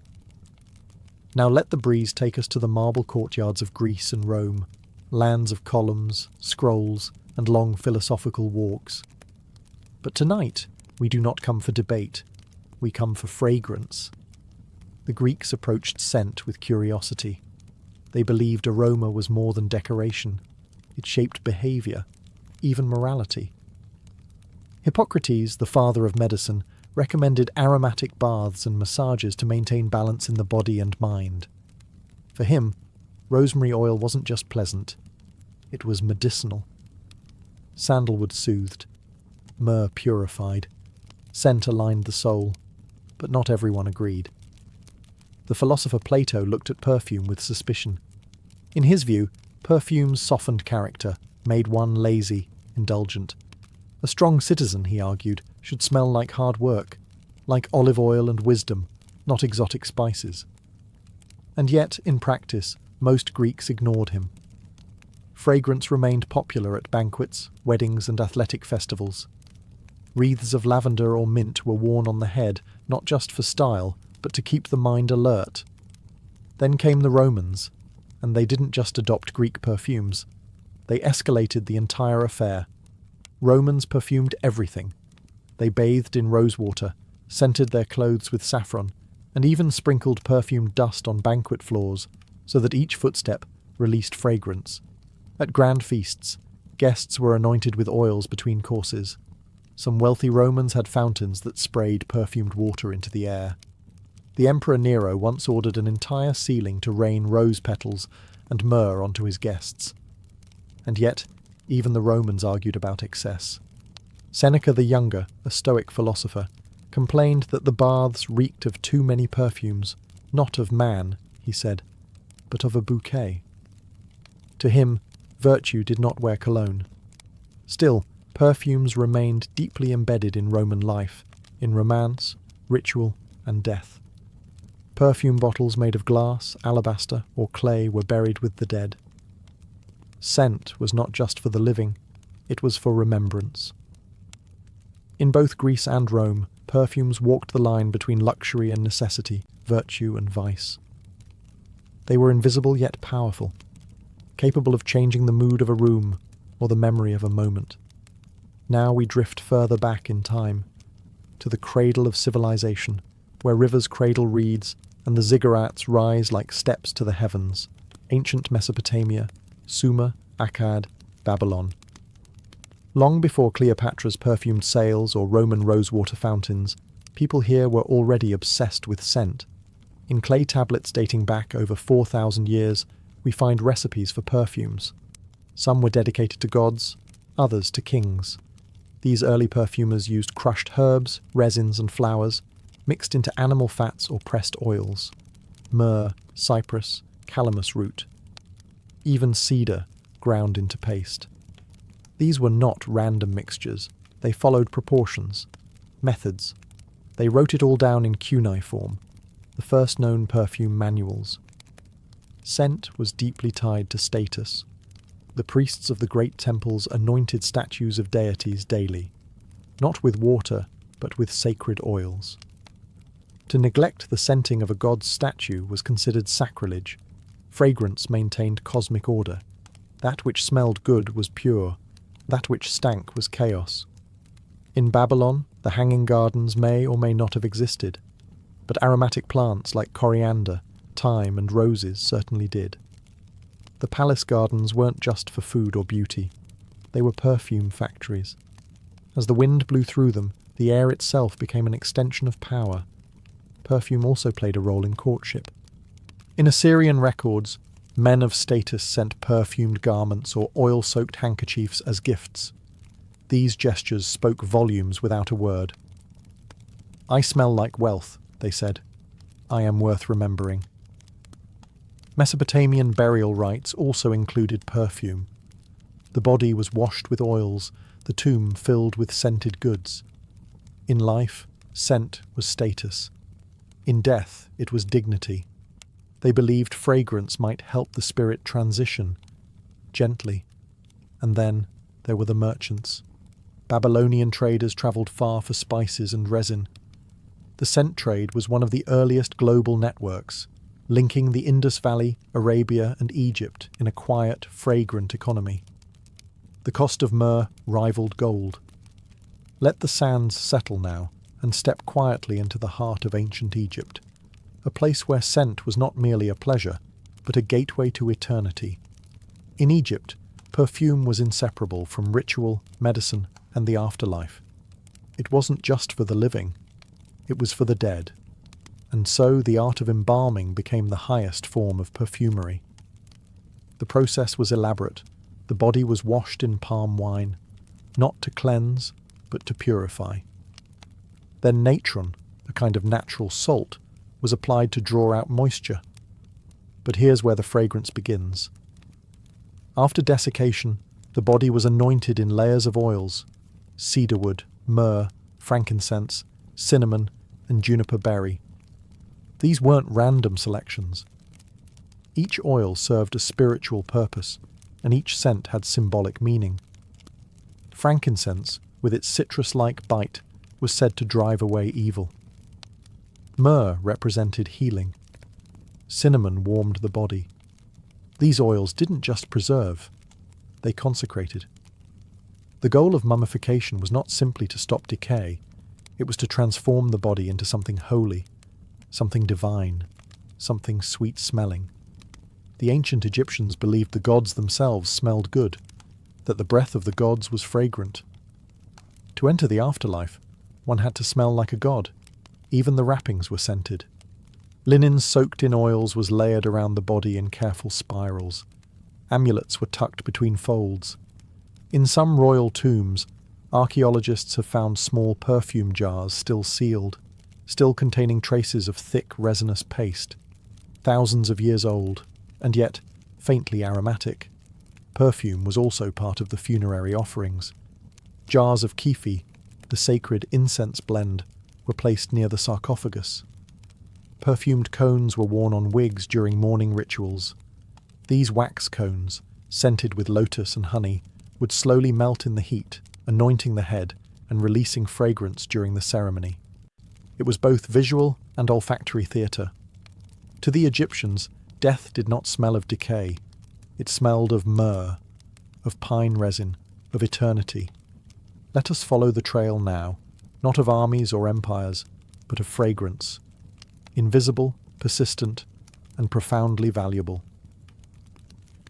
Now let the breeze take us to the marble courtyards of Greece and Rome, lands of columns, scrolls, and long philosophical walks. But tonight, we do not come for debate, we come for fragrance. The Greeks approached scent with curiosity. They believed aroma was more than decoration. It shaped behaviour, even morality. Hippocrates, the father of medicine, recommended aromatic baths and massages to maintain balance in the body and mind. For him, rosemary oil wasn't just pleasant, it was medicinal. Sandalwood soothed, myrrh purified, scent aligned the soul, but not everyone agreed. The philosopher Plato looked at perfume with suspicion. In his view, perfumes softened character, made one lazy, indulgent. A strong citizen, he argued, should smell like hard work, like olive oil and wisdom, not exotic spices. And yet, in practice, most Greeks ignored him. Fragrance remained popular at banquets, weddings, and athletic festivals. Wreaths of lavender or mint were worn on the head, not just for style, but to keep the mind alert. Then came the Romans, and they didn't just adopt Greek perfumes. They escalated the entire affair. Romans perfumed everything. They bathed in rosewater, scented their clothes with saffron, and even sprinkled perfumed dust on banquet floors, so that each footstep released fragrance. At grand feasts, guests were anointed with oils between courses. Some wealthy Romans had fountains that sprayed perfumed water into the air. The Emperor Nero once ordered an entire ceiling to rain rose petals and myrrh onto his guests. And yet, even the Romans argued about excess. Seneca the Younger, a Stoic philosopher, complained that the baths reeked of too many perfumes, not of man, he said, but of a bouquet. To him, virtue did not wear cologne. Still, perfumes remained deeply embedded in Roman life, in romance, ritual, and death. Perfume bottles made of glass, alabaster, or clay were buried with the dead. Scent was not just for the living, it was for remembrance. In both Greece and Rome, perfumes walked the line between luxury and necessity, virtue and vice. They were invisible yet powerful, capable of changing the mood of a room or the memory of a moment. Now we drift further back in time, to the cradle of civilization, where rivers cradle reeds and the ziggurats rise like steps to the heavens, ancient Mesopotamia, Sumer, Akkad, Babylon. Long before Cleopatra's perfumed sails or Roman rosewater fountains, people here were already obsessed with scent. In clay tablets dating back over 4,000 years, we find recipes for perfumes. Some were dedicated to gods, others to kings. These early perfumers used crushed herbs, resins, and flowers, mixed into animal fats or pressed oils. Myrrh, cypress, calamus root. Even cedar, ground into paste. These were not random mixtures. They followed proportions, methods. They wrote it all down in cuneiform, the first known perfume manuals. Scent was deeply tied to status. The priests of the great temples anointed statues of deities daily, not with water, but with sacred oils. To neglect the scenting of a god's statue was considered sacrilege. Fragrance maintained cosmic order. That which smelled good was pure. That which stank was chaos. In Babylon, the hanging gardens may or may not have existed, but aromatic plants like coriander, thyme, and roses certainly did. The palace gardens weren't just for food or beauty. They were perfume factories. As the wind blew through them, the air itself became an extension of power. perfume also played a role in courtship. In Assyrian records, men of status sent perfumed garments or oil-soaked handkerchiefs as gifts. These gestures spoke volumes without a word. "I smell like wealth," they said. "I am worth remembering." Mesopotamian burial rites also included perfume. The body was washed with oils, the tomb filled with scented goods. In life, scent was status. In death, it was dignity. They believed fragrance might help the spirit transition, gently. And then there were the merchants. Babylonian traders travelled far for spices and resin. The scent trade was one of the earliest global networks, linking the Indus Valley, Arabia, and Egypt in a quiet, fragrant economy. The cost of myrrh rivaled gold. Let the sands settle now, and step quietly into the heart of ancient Egypt, a place where scent was not merely a pleasure, but a gateway to eternity. In Egypt, perfume was inseparable from ritual, medicine, and the afterlife. It wasn't just for the living, it was for the dead. And so the art of embalming became the highest form of perfumery. The process was elaborate. The body was washed in palm wine, not to cleanse, but to purify. Then natron, a kind of natural salt, was applied to draw out moisture. But here's where the fragrance begins. After desiccation, the body was anointed in layers of oils: cedarwood, myrrh, frankincense, cinnamon, and juniper berry. These weren't random selections. Each oil served a spiritual purpose, and each scent had symbolic meaning. Frankincense, with its citrus-like bite, was said to drive away evil. Myrrh represented healing. Cinnamon warmed the body. These oils didn't just preserve, they consecrated. The goal of mummification was not simply to stop decay, it was to transform the body into something holy, something divine, something sweet-smelling. The ancient Egyptians believed the gods themselves smelled good, that the breath of the gods was fragrant. To enter the afterlife, one had to smell like a god. Even the wrappings were scented. Linen soaked in oils was layered around the body in careful spirals. Amulets were tucked between folds. In some royal tombs, archaeologists have found small perfume jars still sealed, still containing traces of thick resinous paste, thousands of years old, and yet faintly aromatic. Perfume was also part of the funerary offerings. Jars of kefi, the sacred incense blend, were placed near the sarcophagus. Perfumed cones were worn on wigs during mourning rituals. These wax cones, scented with lotus and honey, would slowly melt in the heat, anointing the head and releasing fragrance during the ceremony. It was both visual and olfactory theatre. To the Egyptians, death did not smell of decay. It smelled of myrrh, of pine resin, of eternity. Let us follow the trail now, not of armies or empires, but of fragrance. Invisible, persistent, and profoundly valuable.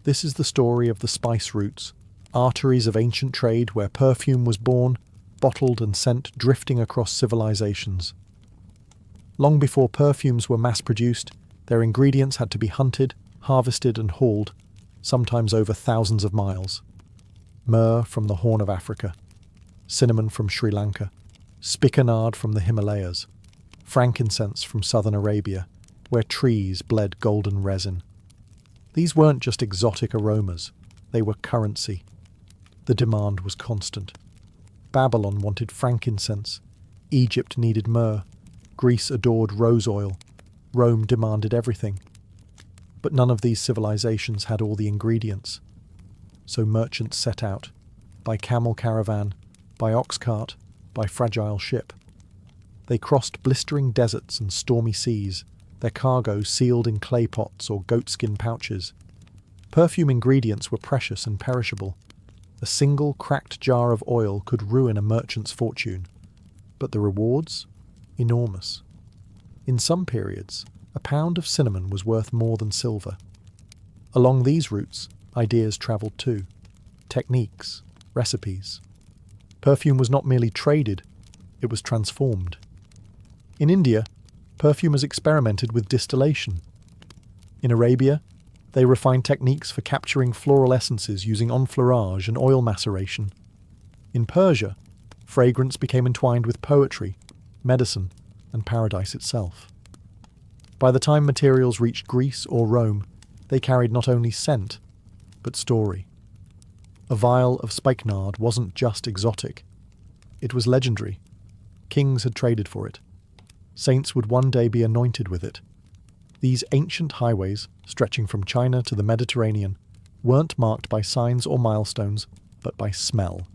This is the story of the spice routes, arteries of ancient trade where perfume was born, bottled and sent drifting across civilizations. Long before perfumes were mass-produced, their ingredients had to be hunted, harvested and hauled, sometimes over thousands of miles. Myrrh from the Horn of Africa, cinnamon from Sri Lanka, spikenard from the Himalayas, frankincense from southern Arabia, where trees bled golden resin. These weren't just exotic aromas, they were currency. The demand was constant. Babylon wanted frankincense, Egypt needed myrrh, Greece adored rose oil, Rome demanded everything. But none of these civilizations had all the ingredients. So merchants set out, by camel caravan, by ox cart, by fragile ship. They crossed blistering deserts and stormy seas, their cargo sealed in clay pots or goatskin pouches. Perfume ingredients were precious and perishable. A single cracked jar of oil could ruin a merchant's fortune. But the rewards? Enormous. In some periods, a pound of cinnamon was worth more than silver. Along these routes, ideas travelled too. Techniques, recipes. Perfume was not merely traded, it was transformed. In India, perfumers experimented with distillation. In Arabia, they refined techniques for capturing floral essences using enfleurage and oil maceration. In Persia, fragrance became entwined with poetry, medicine, and paradise itself. By the time materials reached Greece or Rome, they carried not only scent, but story. A vial of spikenard wasn't just exotic. It was legendary. Kings had traded for it. Saints would one day be anointed with it. These ancient highways, stretching from China to the Mediterranean, weren't marked by signs or milestones, but by smell.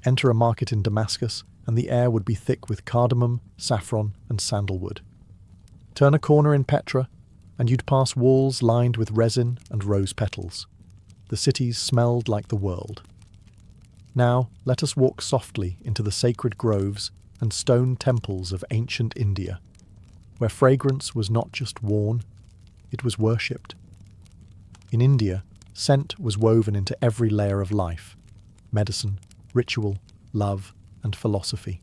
Enter a market in Damascus, and the air would be thick with cardamom, saffron, and sandalwood. Turn a corner in Petra, and you'd pass walls lined with resin and rose petals. The cities smelled like the world. Now, let us walk softly into the sacred groves and stone temples of ancient India, where fragrance was not just worn, it was worshipped. In India, scent was woven into every layer of life: medicine, ritual, love, and philosophy.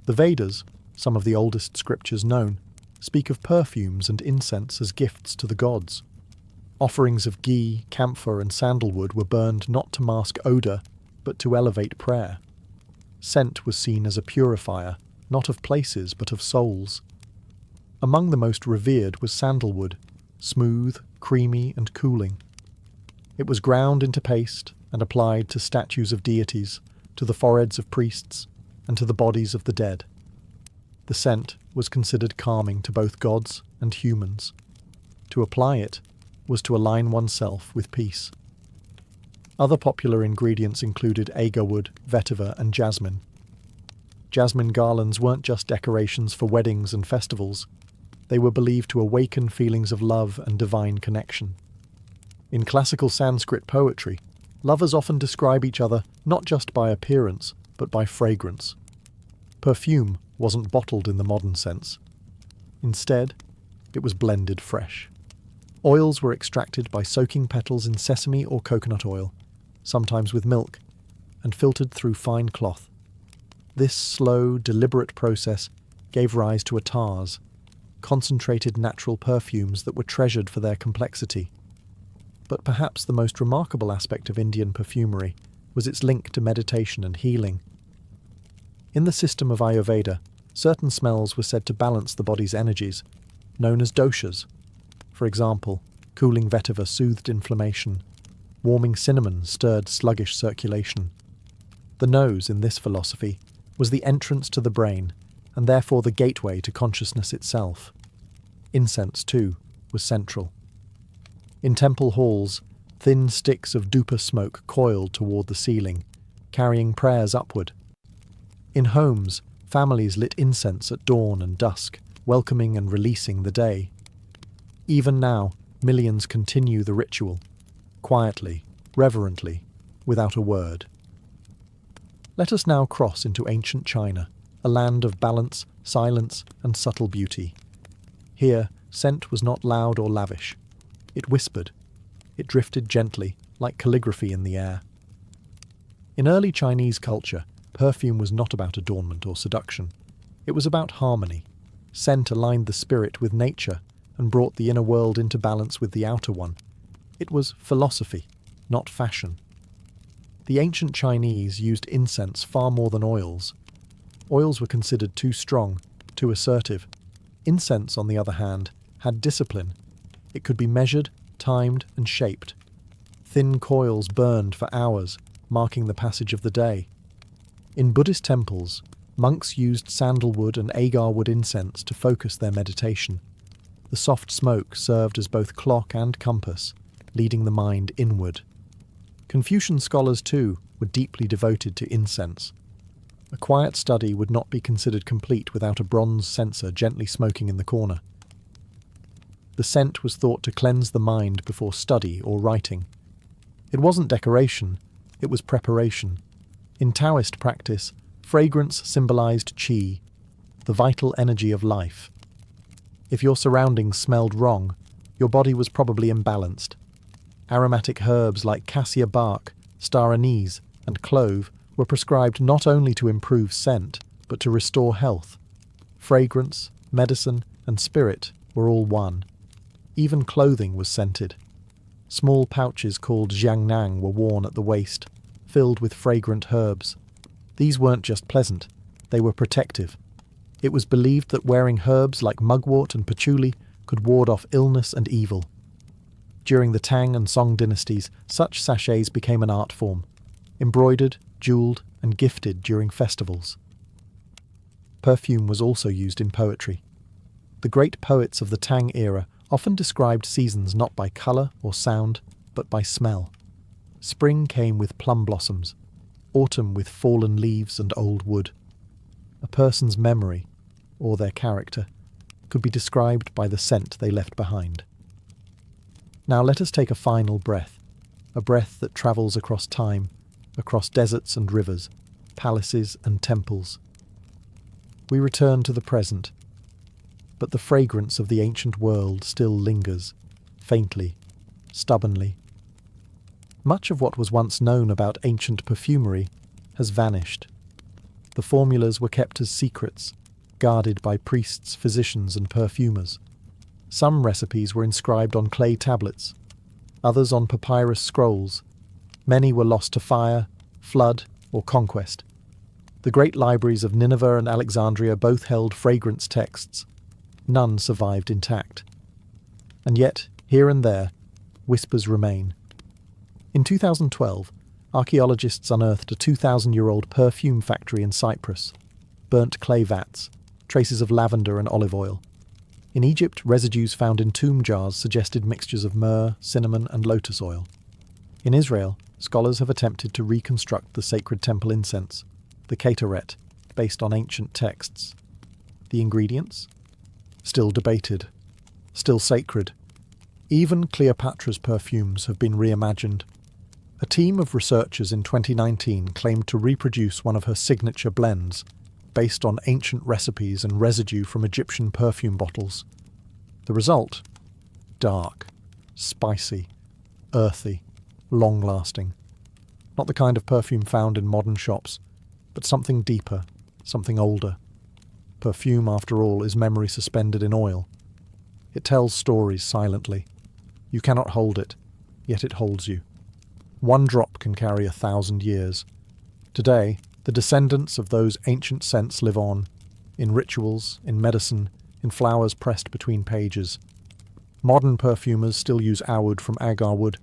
The Vedas, some of the oldest scriptures known, speak of perfumes and incense as gifts to the gods. Offerings of ghee, camphor, and sandalwood were burned not to mask odour, but to elevate prayer. Scent was seen as a purifier, not of places, but of souls. Among the most revered was sandalwood, smooth, creamy, and cooling. It was ground into paste and applied to statues of deities, to the foreheads of priests, and to the bodies of the dead. The scent was considered calming to both gods and humans. To apply it was to align oneself with peace. Other popular ingredients included agarwood, vetiver, and jasmine. Jasmine garlands weren't just decorations for weddings and festivals. They were believed to awaken feelings of love and divine connection. In classical Sanskrit poetry, lovers often describe each other not just by appearance, but by fragrance. Perfume wasn't bottled in the modern sense. Instead, it was blended fresh. Oils were extracted by soaking petals in sesame or coconut oil, sometimes with milk, and filtered through fine cloth. This slow, deliberate process gave rise to attars, concentrated natural perfumes that were treasured for their complexity. But perhaps the most remarkable aspect of Indian perfumery was its link to meditation and healing. In the system of Ayurveda, certain smells were said to balance the body's energies, known as doshas. For example, cooling vetiver soothed inflammation, warming cinnamon stirred sluggish circulation. The nose, in this philosophy, was the entrance to the brain, and therefore the gateway to consciousness itself. Incense, too, was central. In temple halls, thin sticks of dhupa smoke coiled toward the ceiling, carrying prayers upward. In homes, families lit incense at dawn and dusk, welcoming and releasing the day. Even now, millions continue the ritual, quietly, reverently, without a word. Let us now cross into ancient China, a land of balance, silence, and subtle beauty. Here, scent was not loud or lavish. It whispered. It drifted gently, like calligraphy in the air. In early Chinese culture, perfume was not about adornment or seduction. It was about harmony. Scent aligned the spirit with nature and brought the inner world into balance with the outer one. It was philosophy, not fashion. The ancient Chinese used incense far more than oils. Oils were considered too strong, too assertive. Incense, on the other hand, had discipline. It could be measured, timed, and shaped. Thin coils burned for hours, marking the passage of the day. In Buddhist temples, monks used sandalwood and agarwood incense to focus their meditation. The soft smoke served as both clock and compass, leading the mind inward. Confucian scholars, too, were deeply devoted to incense. A quiet study would not be considered complete without a bronze censer gently smoking in the corner. The scent was thought to cleanse the mind before study or writing. It wasn't decoration, it was preparation. In Taoist practice, fragrance symbolized qi, the vital energy of life. If your surroundings smelled wrong, your body was probably imbalanced. Aromatic herbs like cassia bark, star anise, and clove were prescribed not only to improve scent, but to restore health. Fragrance, medicine, and spirit were all one. Even clothing was scented. Small pouches called jiangnang were worn at the waist, filled with fragrant herbs. These weren't just pleasant, they were protective. It was believed that wearing herbs like mugwort and patchouli could ward off illness and evil. During the Tang and Song dynasties, such sachets became an art form, embroidered, jewelled, and gifted during festivals. Perfume was also used in poetry. The great poets of the Tang era often described seasons not by colour or sound, but by smell. Spring came with plum blossoms, autumn with fallen leaves and old wood. A person's memory, or their character, could be described by the scent they left behind. Now let us take a final breath, a breath that travels across time, across deserts and rivers, palaces and temples. We return to the present, but the fragrance of the ancient world still lingers, faintly, stubbornly. Much of what was once known about ancient perfumery has vanished. The formulas were kept as secrets, guarded by priests, physicians, and perfumers. Some recipes were inscribed on clay tablets, others on papyrus scrolls. Many were lost to fire, flood, or conquest. The great libraries of Nineveh and Alexandria both held fragrance texts. None survived intact. And yet, here and there, whispers remain. In 2012, archaeologists unearthed a 2,000-year-old perfume factory in Cyprus. Burnt clay vats, traces of lavender and olive oil. In Egypt, residues found in tomb jars suggested mixtures of myrrh, cinnamon, and lotus oil. In Israel, scholars have attempted to reconstruct the sacred temple incense, the ketoret, based on ancient texts. The ingredients? Still debated. Still sacred. Even Cleopatra's perfumes have been reimagined. A team of researchers in 2019 claimed to reproduce one of her signature blends, based on ancient recipes and residue from Egyptian perfume bottles. The result? Dark, spicy, earthy, long-lasting. Not the kind of perfume found in modern shops, but something deeper, something older. Perfume, after all, is memory suspended in oil. It tells stories silently. You cannot hold it, yet it holds you. One drop can carry 1,000 years. Today, the descendants of those ancient scents live on, in rituals, in medicine, in flowers pressed between pages. Modern perfumers still use oud from agar wood,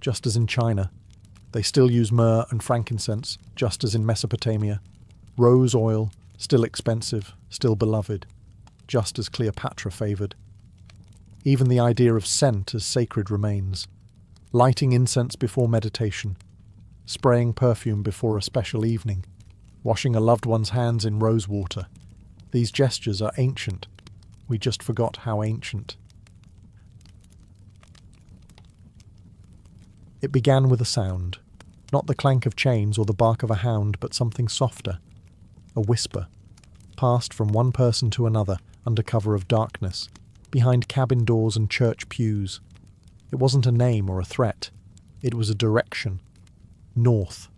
just as in China. They still use myrrh and frankincense, just as in Mesopotamia. Rose oil, still expensive, still beloved, just as Cleopatra favoured. Even the idea of scent as sacred remains. Lighting incense before meditation, spraying perfume before a special evening, washing a loved one's hands in rose water. These gestures are ancient. We just forgot how ancient. It began with a sound, not the clank of chains or the bark of a hound, but something softer, a whisper, passed from one person to another under cover of darkness, behind cabin doors and church pews. It wasn't a name or a threat. It was a direction. North.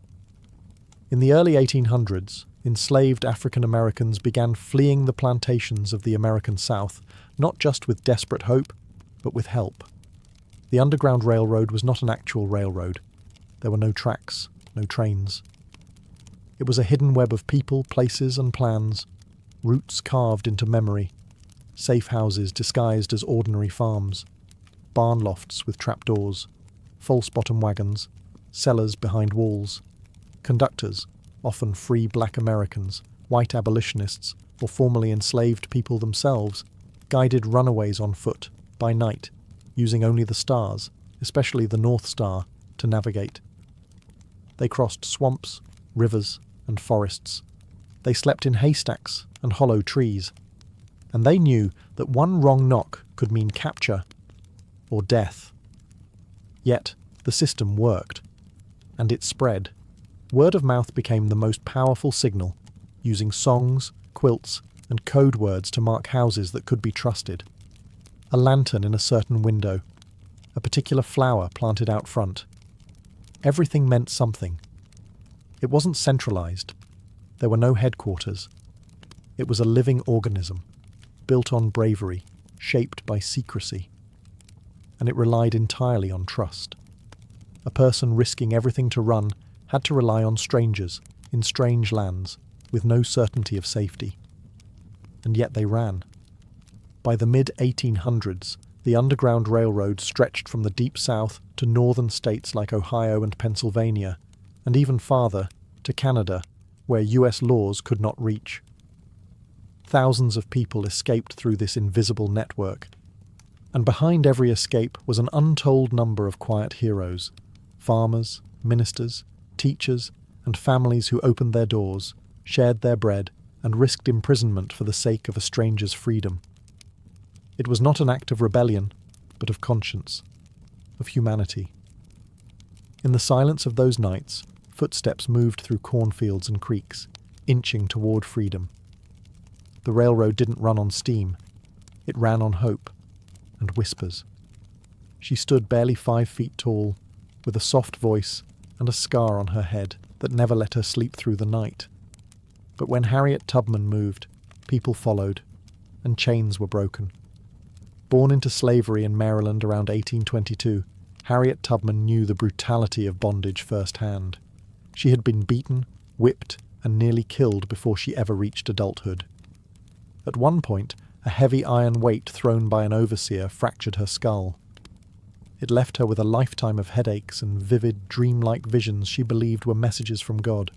In the early 1800s, enslaved African Americans began fleeing the plantations of the American South, not just with desperate hope, but with help. The Underground Railroad was not an actual railroad. There were no tracks, no trains. It was a hidden web of people, places, and plans, routes carved into memory, safe houses disguised as ordinary farms, barn lofts with trapdoors, false bottom wagons, cellars behind walls. Conductors, often free black Americans, white abolitionists, or formerly enslaved people themselves, guided runaways on foot, by night, using only the stars, especially the North Star, to navigate. They crossed swamps, rivers, and forests. They slept in haystacks and hollow trees. And they knew that one wrong knock could mean capture or death. Yet, the system worked, and it spread. Word of mouth became the most powerful signal, using songs, quilts, and code words to mark houses that could be trusted. A lantern in a certain window, a particular flower planted out front. Everything meant something. It wasn't centralized. There were no headquarters. It was a living organism. built on bravery, shaped by secrecy. And it relied entirely on trust. A person risking everything to run had to rely on strangers, in strange lands, with no certainty of safety. And yet they ran. By the mid-1800s, the Underground Railroad stretched from the Deep South to northern states like Ohio and Pennsylvania, and even farther, to Canada, where US laws could not reach. Thousands of people escaped through this invisible network, and behind every escape was an untold number of quiet heroes, farmers, ministers, teachers, and families who opened their doors, shared their bread, and risked imprisonment for the sake of a stranger's freedom. It was not an act of rebellion, but of conscience, of humanity. In the silence of those nights, footsteps moved through cornfields and creeks, inching toward freedom. The railroad didn't run on steam. It ran on hope and whispers. She stood barely 5 feet tall, with a soft voice and a scar on her head that never let her sleep through the night. But when Harriet Tubman moved, people followed, and chains were broken. Born into slavery in Maryland around 1822, Harriet Tubman knew the brutality of bondage firsthand. She had been beaten, whipped, and nearly killed before she ever reached adulthood. At one point, a heavy iron weight thrown by an overseer fractured her skull. It left her with a lifetime of headaches and vivid, dreamlike visions she believed were messages from God.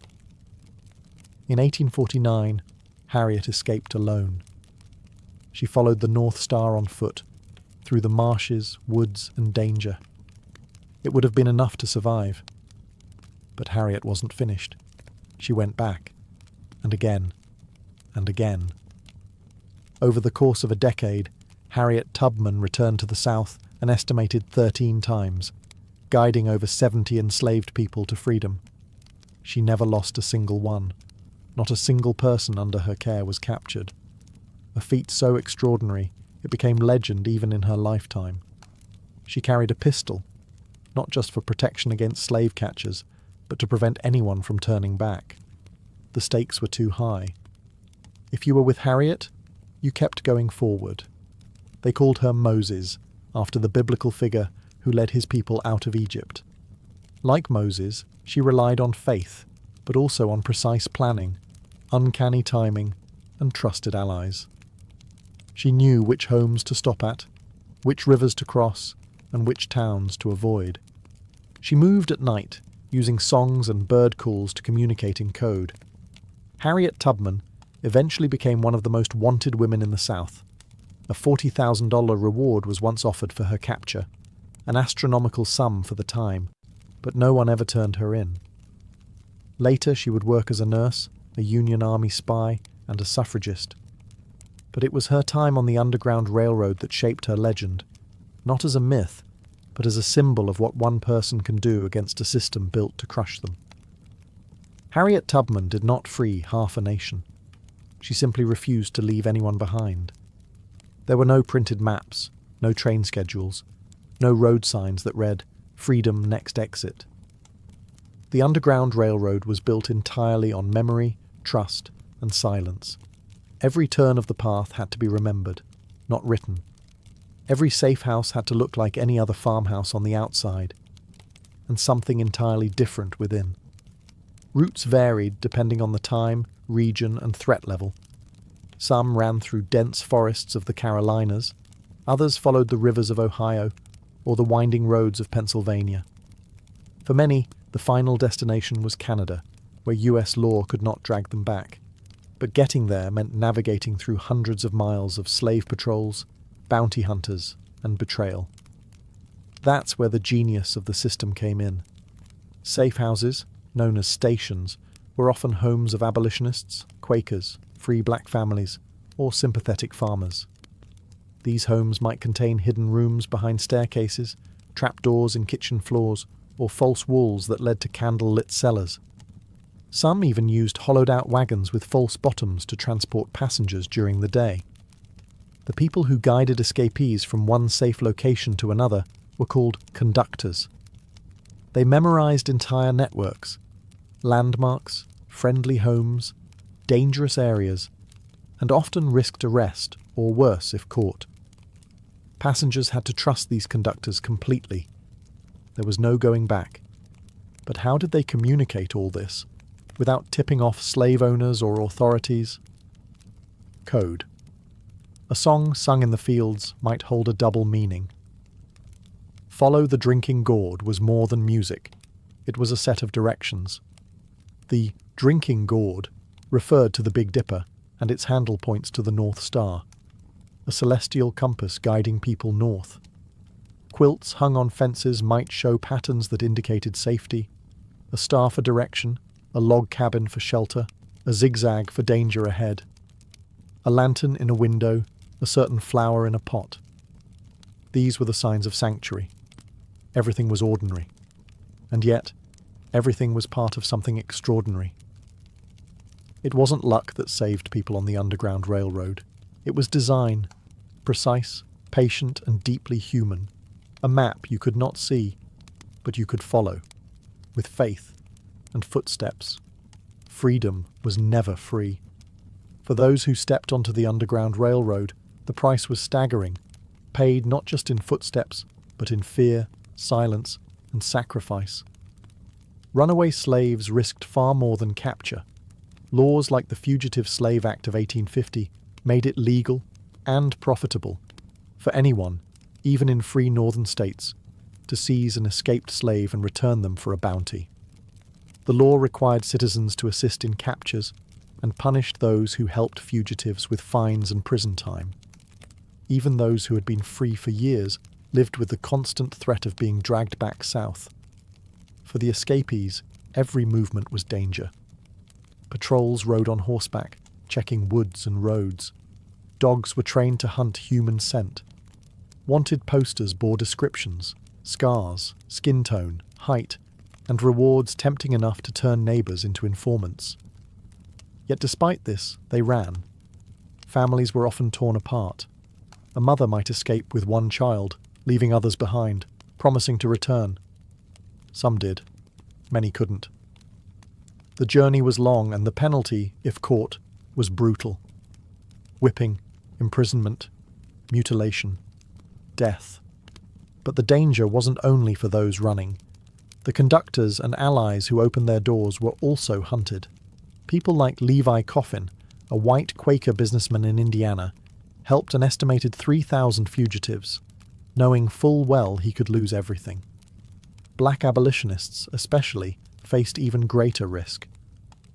In 1849, Harriet escaped alone. She followed the North Star on foot, through the marshes, woods, and danger. It would have been enough to survive. But Harriet wasn't finished. She went back, and again, and again. Over the course of a decade, Harriet Tubman returned to the South an estimated 13 times, guiding over 70 enslaved people to freedom. She never lost a single one. Not a single person under her care was captured. A feat so extraordinary, it became legend even in her lifetime. She carried a pistol, not just for protection against slave catchers, but to prevent anyone from turning back. The stakes were too high. If you were with Harriet, you kept going forward. They called her Moses, after the biblical figure who led his people out of Egypt. Like Moses, she relied on faith, but also on precise planning, uncanny timing, and trusted allies. She knew which homes to stop at, which rivers to cross, and which towns to avoid. She moved at night, using songs and bird calls to communicate in code. Harriet Tubman eventually became one of the most wanted women in the South. A $40,000 reward was once offered for her capture, an astronomical sum for the time, but no one ever turned her in. Later she would work as a nurse, a Union Army spy, and a suffragist. But it was her time on the Underground Railroad that shaped her legend, not as a myth, but as a symbol of what one person can do against a system built to crush them. Harriet Tubman did not free half a nation. She simply refused to leave anyone behind. There were no printed maps, no train schedules, no road signs that read, "Freedom, next exit." The Underground Railroad was built entirely on memory, trust, and silence. Every turn of the path had to be remembered, not written. Every safe house had to look like any other farmhouse on the outside, and something entirely different within. Routes varied depending on the time, region, and threat level. Some ran through dense forests of the Carolinas, others followed the rivers of Ohio or the winding roads of Pennsylvania. For many, the final destination was Canada, where US law could not drag them back. But getting there meant navigating through hundreds of miles of slave patrols, bounty hunters, and betrayal. That's where the genius of the system came in. Safe houses, known as stations, were often homes of abolitionists, Quakers, free black families, or sympathetic farmers. These homes might contain hidden rooms behind staircases, trapdoors in kitchen floors, or false walls that led to candle-lit cellars. Some even used hollowed-out wagons with false bottoms to transport passengers during the day. The people who guided escapees from one safe location to another were called conductors. They memorized entire networks, landmarks, friendly homes, dangerous areas, and often risked arrest or worse if caught. Passengers had to trust these conductors completely. There was no going back. But how did they communicate all this without tipping off slave owners or authorities? Code. A song sung in the fields might hold a double meaning. Follow the Drinking Gourd was more than music. It was a set of directions. The Drinking Gourd referred to the Big Dipper, and its handle points to the North Star, a celestial compass guiding people north. Quilts hung on fences might show patterns that indicated safety, a star for direction, a log cabin for shelter, a zigzag for danger ahead, a lantern in a window, a certain flower in a pot. These were the signs of sanctuary. Everything was ordinary. And yet, everything was part of something extraordinary. It wasn't luck that saved people on the Underground Railroad. It was design, precise, patient, and deeply human. A map you could not see, but you could follow, with faith and footsteps. Freedom was never free. For those who stepped onto the Underground Railroad, the price was staggering, paid not just in footsteps, but in fear, silence, and sacrifice. Runaway slaves risked far more than capture. Laws like the Fugitive Slave Act of 1850 made it legal and profitable for anyone, even in free northern states, to seize an escaped slave and return them for a bounty. The law required citizens to assist in captures and punished those who helped fugitives with fines and prison time. Even those who had been free for years lived with the constant threat of being dragged back south. For the escapees, every movement was danger. Patrols rode on horseback, checking woods and roads. Dogs were trained to hunt human scent. Wanted posters bore descriptions, scars, skin tone, height, and rewards tempting enough to turn neighbours into informants. Yet despite this, they ran. Families were often torn apart. A mother might escape with one child, leaving others behind, promising to return. Some did. Many couldn't. The journey was long, and the penalty, if caught, was brutal. Whipping, imprisonment, mutilation, death. But the danger wasn't only for those running. The conductors and allies who opened their doors were also hunted. People like Levi Coffin, a white Quaker businessman in Indiana, helped an estimated 3,000 fugitives, knowing full well he could lose everything. Black abolitionists, especially, faced even greater risk.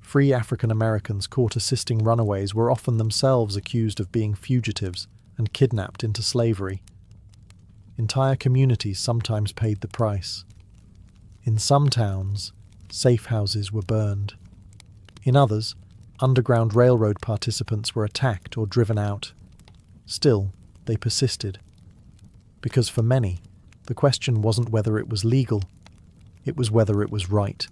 Free African Americans caught assisting runaways were often themselves accused of being fugitives and kidnapped into slavery. Entire communities sometimes paid the price. In some towns, safe houses were burned. In others, Underground Railroad participants were attacked or driven out. Still, they persisted. Because for many, the question wasn't whether it was legal, it was whether it was right.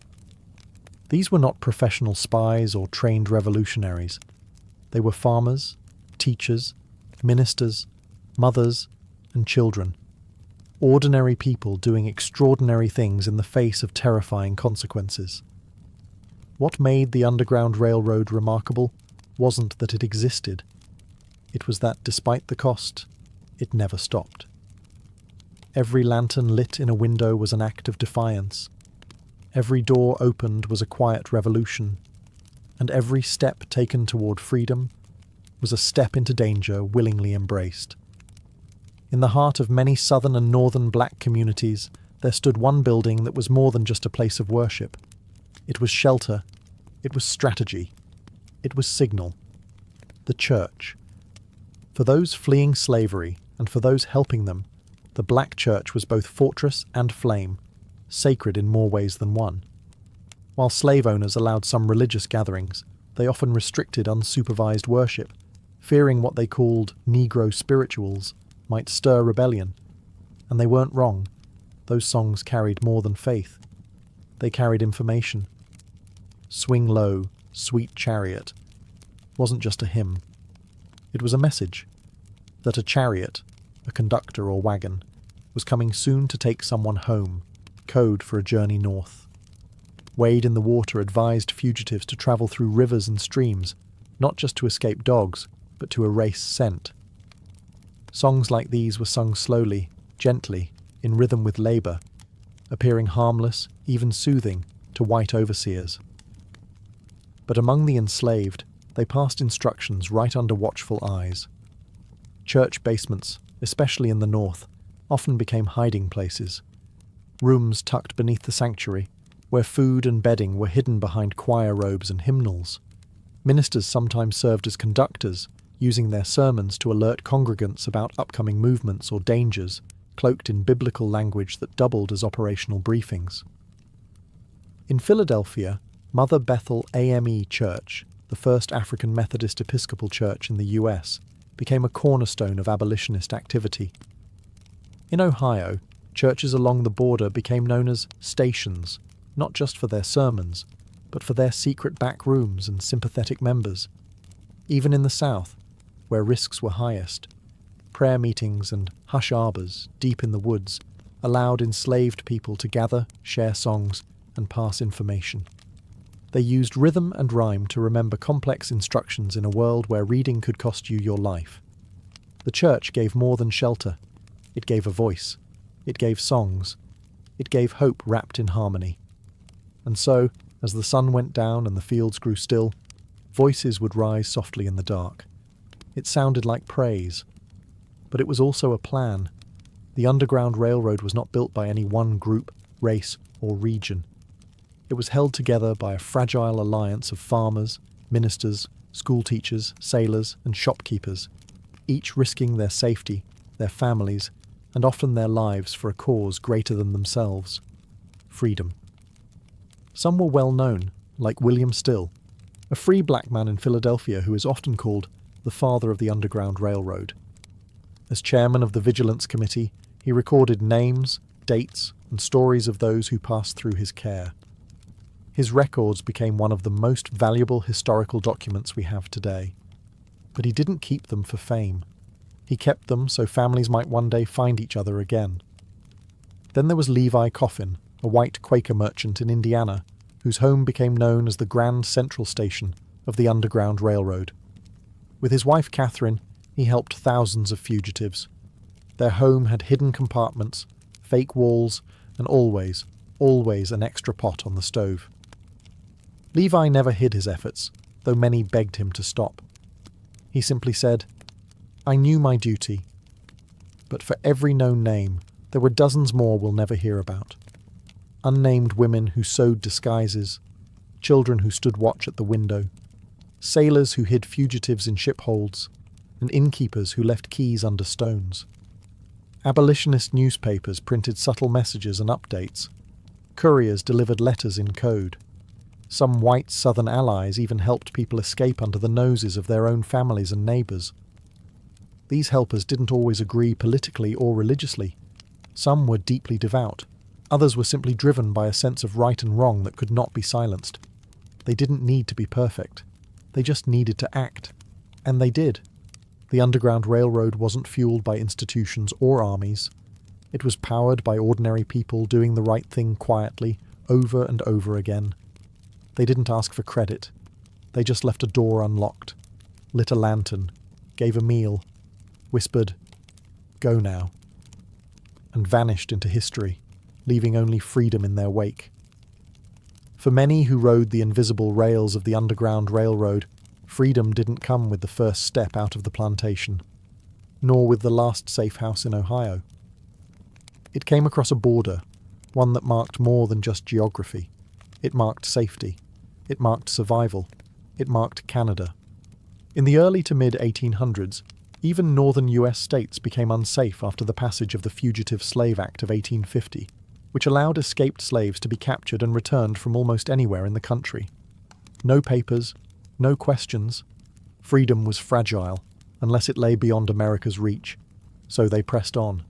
These were not professional spies or trained revolutionaries. They were farmers, teachers, ministers, mothers, and children. Ordinary people doing extraordinary things in the face of terrifying consequences. What made the Underground Railroad remarkable wasn't that it existed. It was that, despite the cost, it never stopped. Every lantern lit in a window was an act of defiance. Every door opened was a quiet revolution, and every step taken toward freedom was a step into danger willingly embraced. In the heart of many southern and northern black communities, there stood one building that was more than just a place of worship. It was shelter, it was strategy, it was signal. The church. For those fleeing slavery, and for those helping them, the black church was both fortress and flame, sacred in more ways than one. While slave owners allowed some religious gatherings, they often restricted unsupervised worship, fearing what they called Negro spirituals might stir rebellion. And they weren't wrong. Those songs carried more than faith. They carried information. Swing Low, Sweet Chariot wasn't just a hymn. It was a message that a chariot, a conductor or wagon, was coming soon to take someone home, code for a journey north. Wade in the Water advised fugitives to travel through rivers and streams, not just to escape dogs, but to erase scent. Songs like these were sung slowly, gently, in rhythm with labour, appearing harmless, even soothing, to white overseers. But among the enslaved, they passed instructions right under watchful eyes. Church basements, especially in the north, often became hiding places. Rooms tucked beneath the sanctuary, where food and bedding were hidden behind choir robes and hymnals. Ministers sometimes served as conductors, using their sermons to alert congregants about upcoming movements or dangers, cloaked in biblical language that doubled as operational briefings. In Philadelphia, Mother Bethel AME Church, the first African Methodist Episcopal church in the US, became a cornerstone of abolitionist activity. In Ohio, churches along the border became known as stations, not just for their sermons, but for their secret back rooms and sympathetic members. Even in the South, where risks were highest, prayer meetings and hush arbors deep in the woods allowed enslaved people to gather, share songs, and pass information. They used rhythm and rhyme to remember complex instructions in a world where reading could cost you your life. The church gave more than shelter. It gave a voice. It gave songs. It gave hope wrapped in harmony. And so, as the sun went down and the fields grew still, voices would rise softly in the dark. It sounded like praise. But it was also a plan. The Underground Railroad was not built by any one group, race, or region. It was held together by a fragile alliance of farmers, ministers, schoolteachers, sailors, and shopkeepers, each risking their safety, their families, and often their lives for a cause greater than themselves: freedom. Some were well known, like William Still, a free black man in Philadelphia who is often called the father of the Underground Railroad. As chairman of the Vigilance Committee, he recorded names, dates, and stories of those who passed through his care. His records became one of the most valuable historical documents we have today. But he didn't keep them for fame. He kept them so families might one day find each other again. Then there was Levi Coffin, a white Quaker merchant in Indiana, whose home became known as the Grand Central Station of the Underground Railroad. With his wife Catherine, he helped thousands of fugitives. Their home had hidden compartments, fake walls, and always an extra pot on the stove. Levi never hid his efforts, though many begged him to stop. He simply said, "I knew my duty." But for every known name, there were dozens more we'll never hear about. Unnamed women who sewed disguises, children who stood watch at the window, sailors who hid fugitives in ship holds, and innkeepers who left keys under stones. Abolitionist newspapers printed subtle messages and updates. Couriers delivered letters in code. Some white Southern allies even helped people escape under the noses of their own families and neighbours. These helpers didn't always agree politically or religiously. Some were deeply devout. Others were simply driven by a sense of right and wrong that could not be silenced. They didn't need to be perfect. They just needed to act. And they did. The Underground Railroad wasn't fueled by institutions or armies. It was powered by ordinary people doing the right thing quietly, over and over again. They didn't ask for credit. They just left a door unlocked, lit a lantern, gave a meal, whispered, "Go now," and vanished into history, leaving only freedom in their wake. For many who rode the invisible rails of the Underground Railroad, freedom didn't come with the first step out of the plantation, nor with the last safe house in Ohio. It came across a border, one that marked more than just geography. It marked safety. It marked survival. It marked Canada. In the early to mid-1800s, even northern US states became unsafe after the passage of the Fugitive Slave Act of 1850, which allowed escaped slaves to be captured and returned from almost anywhere in the country. No papers, no questions. Freedom was fragile, unless it lay beyond America's reach, so they pressed on.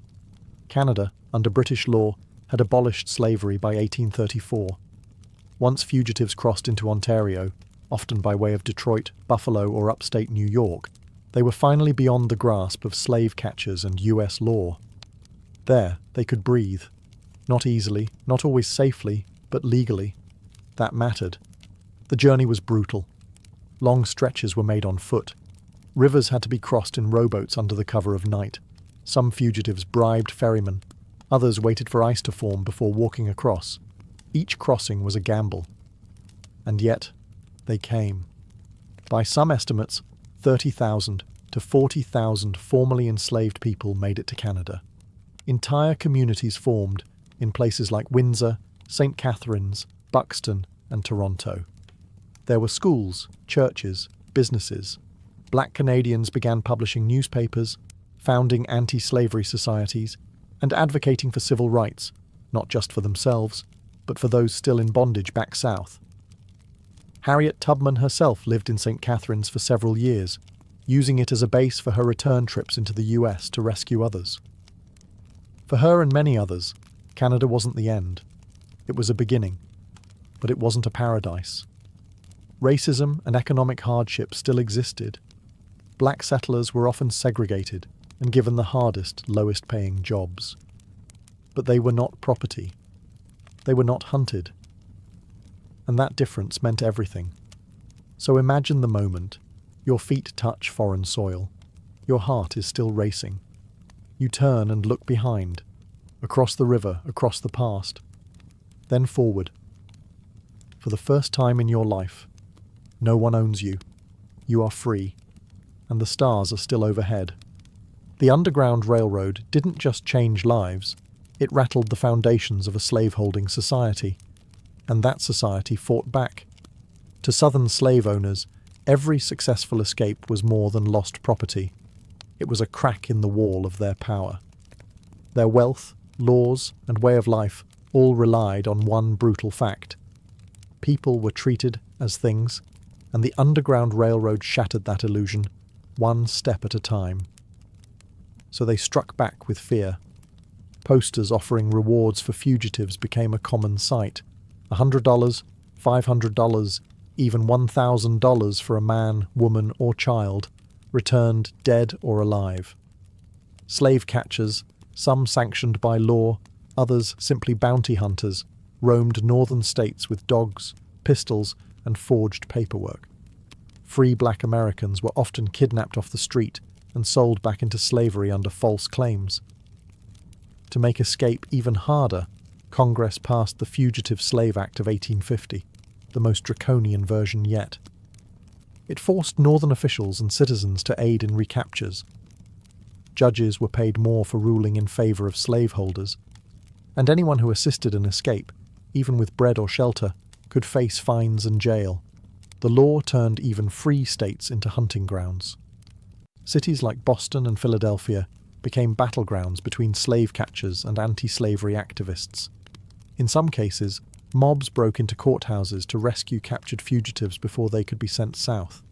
Canada, under British law, had abolished slavery by 1834. Once fugitives crossed into Ontario, often by way of Detroit, Buffalo, or upstate New York, they were finally beyond the grasp of slave catchers and US law. There, they could breathe. Not easily, not always safely, but legally. That mattered. The journey was brutal. Long stretches were made on foot. Rivers had to be crossed in rowboats under the cover of night. Some fugitives bribed ferrymen, others waited for ice to form before walking across. Each crossing was a gamble. And yet, they came. By some estimates, 30,000 to 40,000 formerly enslaved people made it to Canada. Entire communities formed in places like Windsor, St. Catharines, Buxton, and Toronto. There were schools, churches, businesses. Black Canadians began publishing newspapers, founding anti-slavery societies, and advocating for civil rights, not just for themselves, but for those still in bondage back south. Harriet Tubman herself lived in St. Catharines for several years, using it as a base for her return trips into the US to rescue others. For her and many others, Canada wasn't the end. It was a beginning, but it wasn't a paradise. Racism and economic hardship still existed. Black settlers were often segregated and given the hardest, lowest-paying jobs. But they were not property. They were not hunted. And that difference meant everything. So imagine the moment. Your feet touch foreign soil. Your heart is still racing. You turn and look behind, across the river, across the past, then forward. For the first time in your life, no one owns you. You are free, and the stars are still overhead. The Underground Railroad didn't just change lives, it rattled the foundations of a slaveholding society, and that society fought back. To Southern slave owners, every successful escape was more than lost property. It was a crack in the wall of their power. Their wealth, laws, and way of life all relied on one brutal fact. People were treated as things, and the Underground Railroad shattered that illusion, one step at a time. So they struck back with fear. Posters offering rewards for fugitives became a common sight. $100, $500, even $1,000 for a man, woman, or child, returned dead or alive. Slave catchers, some sanctioned by law, others simply bounty hunters, roamed northern states with dogs, pistols, and forged paperwork. Free black Americans were often kidnapped off the street and sold back into slavery under false claims. To make escape even harder, Congress passed the Fugitive Slave Act of 1850, the most draconian version yet. It forced northern officials and citizens to aid in recaptures. Judges were paid more for ruling in favor of slaveholders, and anyone who assisted an escape, even with bread or shelter, could face fines and jail. The law turned even free states into hunting grounds. Cities like Boston and Philadelphia became battlegrounds between slave catchers and anti-slavery activists. In some cases, mobs broke into courthouses to rescue captured fugitives before they could be sent south.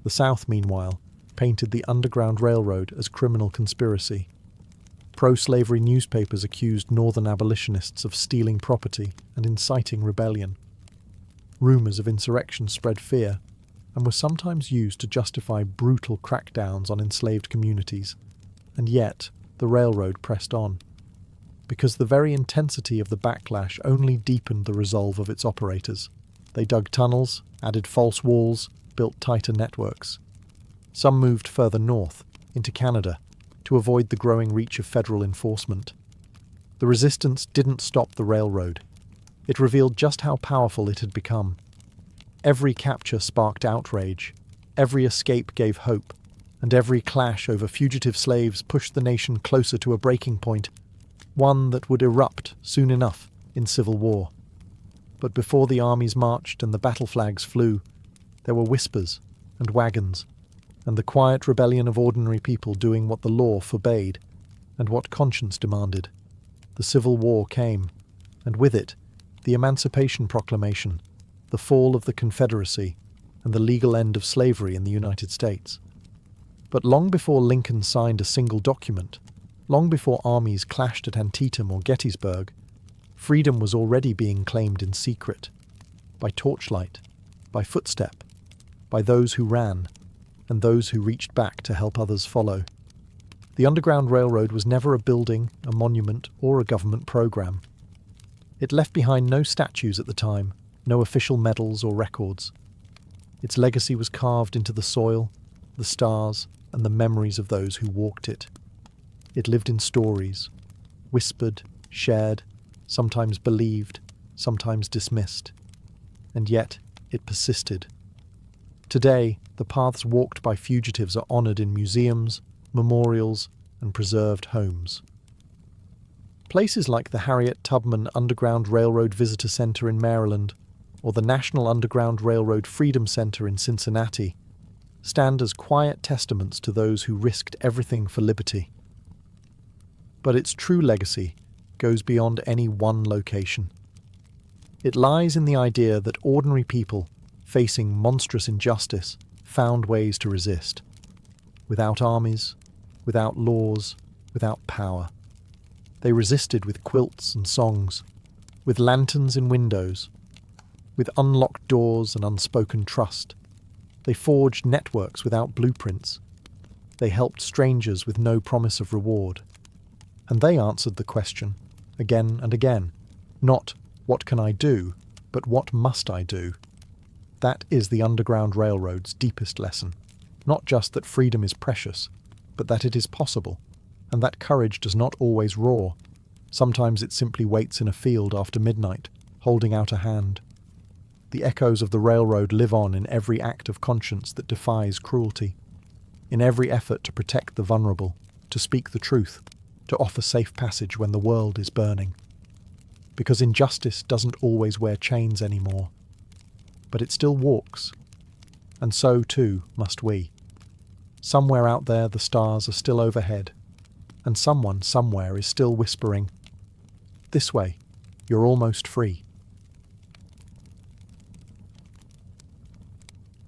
The South, meanwhile, painted the Underground Railroad as criminal conspiracy. Pro-slavery newspapers accused Northern abolitionists of stealing property and inciting rebellion. Rumors of insurrection spread fear and were sometimes used to justify brutal crackdowns on enslaved communities. And yet, the railroad pressed on, because the very intensity of the backlash only deepened the resolve of its operators. They dug tunnels, added false walls, built tighter networks. Some moved further north, into Canada, to avoid the growing reach of federal enforcement. The resistance didn't stop the railroad. It revealed just how powerful it had become. Every capture sparked outrage, every escape gave hope, and every clash over fugitive slaves pushed the nation closer to a breaking point, one that would erupt soon enough in civil war. But before the armies marched and the battle flags flew, there were whispers and wagons, and the quiet rebellion of ordinary people doing what the law forbade and what conscience demanded. The Civil War came, and with it, the Emancipation Proclamation, the fall of the Confederacy, and the legal end of slavery in the United States. But long before Lincoln signed a single document, long before armies clashed at Antietam or Gettysburg, freedom was already being claimed in secret, by torchlight, by footstep, by those who ran, and those who reached back to help others follow. The Underground Railroad was never a building, a monument, or a government program. It left behind no statues at the time, no official medals or records. Its legacy was carved into the soil, the stars, and the memories of those who walked it. It lived in stories, whispered, shared, sometimes believed, sometimes dismissed. And yet, it persisted. Today, the paths walked by fugitives are honoured in museums, memorials, and preserved homes. Places like the Harriet Tubman Underground Railroad Visitor Center in Maryland or the National Underground Railroad Freedom Center in Cincinnati stand as quiet testaments to those who risked everything for liberty. But its true legacy goes beyond any one location. It lies in the idea that ordinary people, facing monstrous injustice, found ways to resist. Without armies, without laws, without power. They resisted with quilts and songs, with lanterns in windows, with unlocked doors and unspoken trust. They forged networks without blueprints. They helped strangers with no promise of reward. And they answered the question, again and again, not what can I do, but what must I do? That is the Underground Railroad's deepest lesson. Not just that freedom is precious, but that it is possible, and that courage does not always roar. Sometimes it simply waits in a field after midnight, holding out a hand. The echoes of the railroad live on in every act of conscience that defies cruelty, in every effort to protect the vulnerable, to speak the truth, to offer safe passage when the world is burning. Because injustice doesn't always wear chains anymore, but it still walks, and so too must we. Somewhere out there the stars are still overhead, and someone somewhere is still whispering, "This way, you're almost free."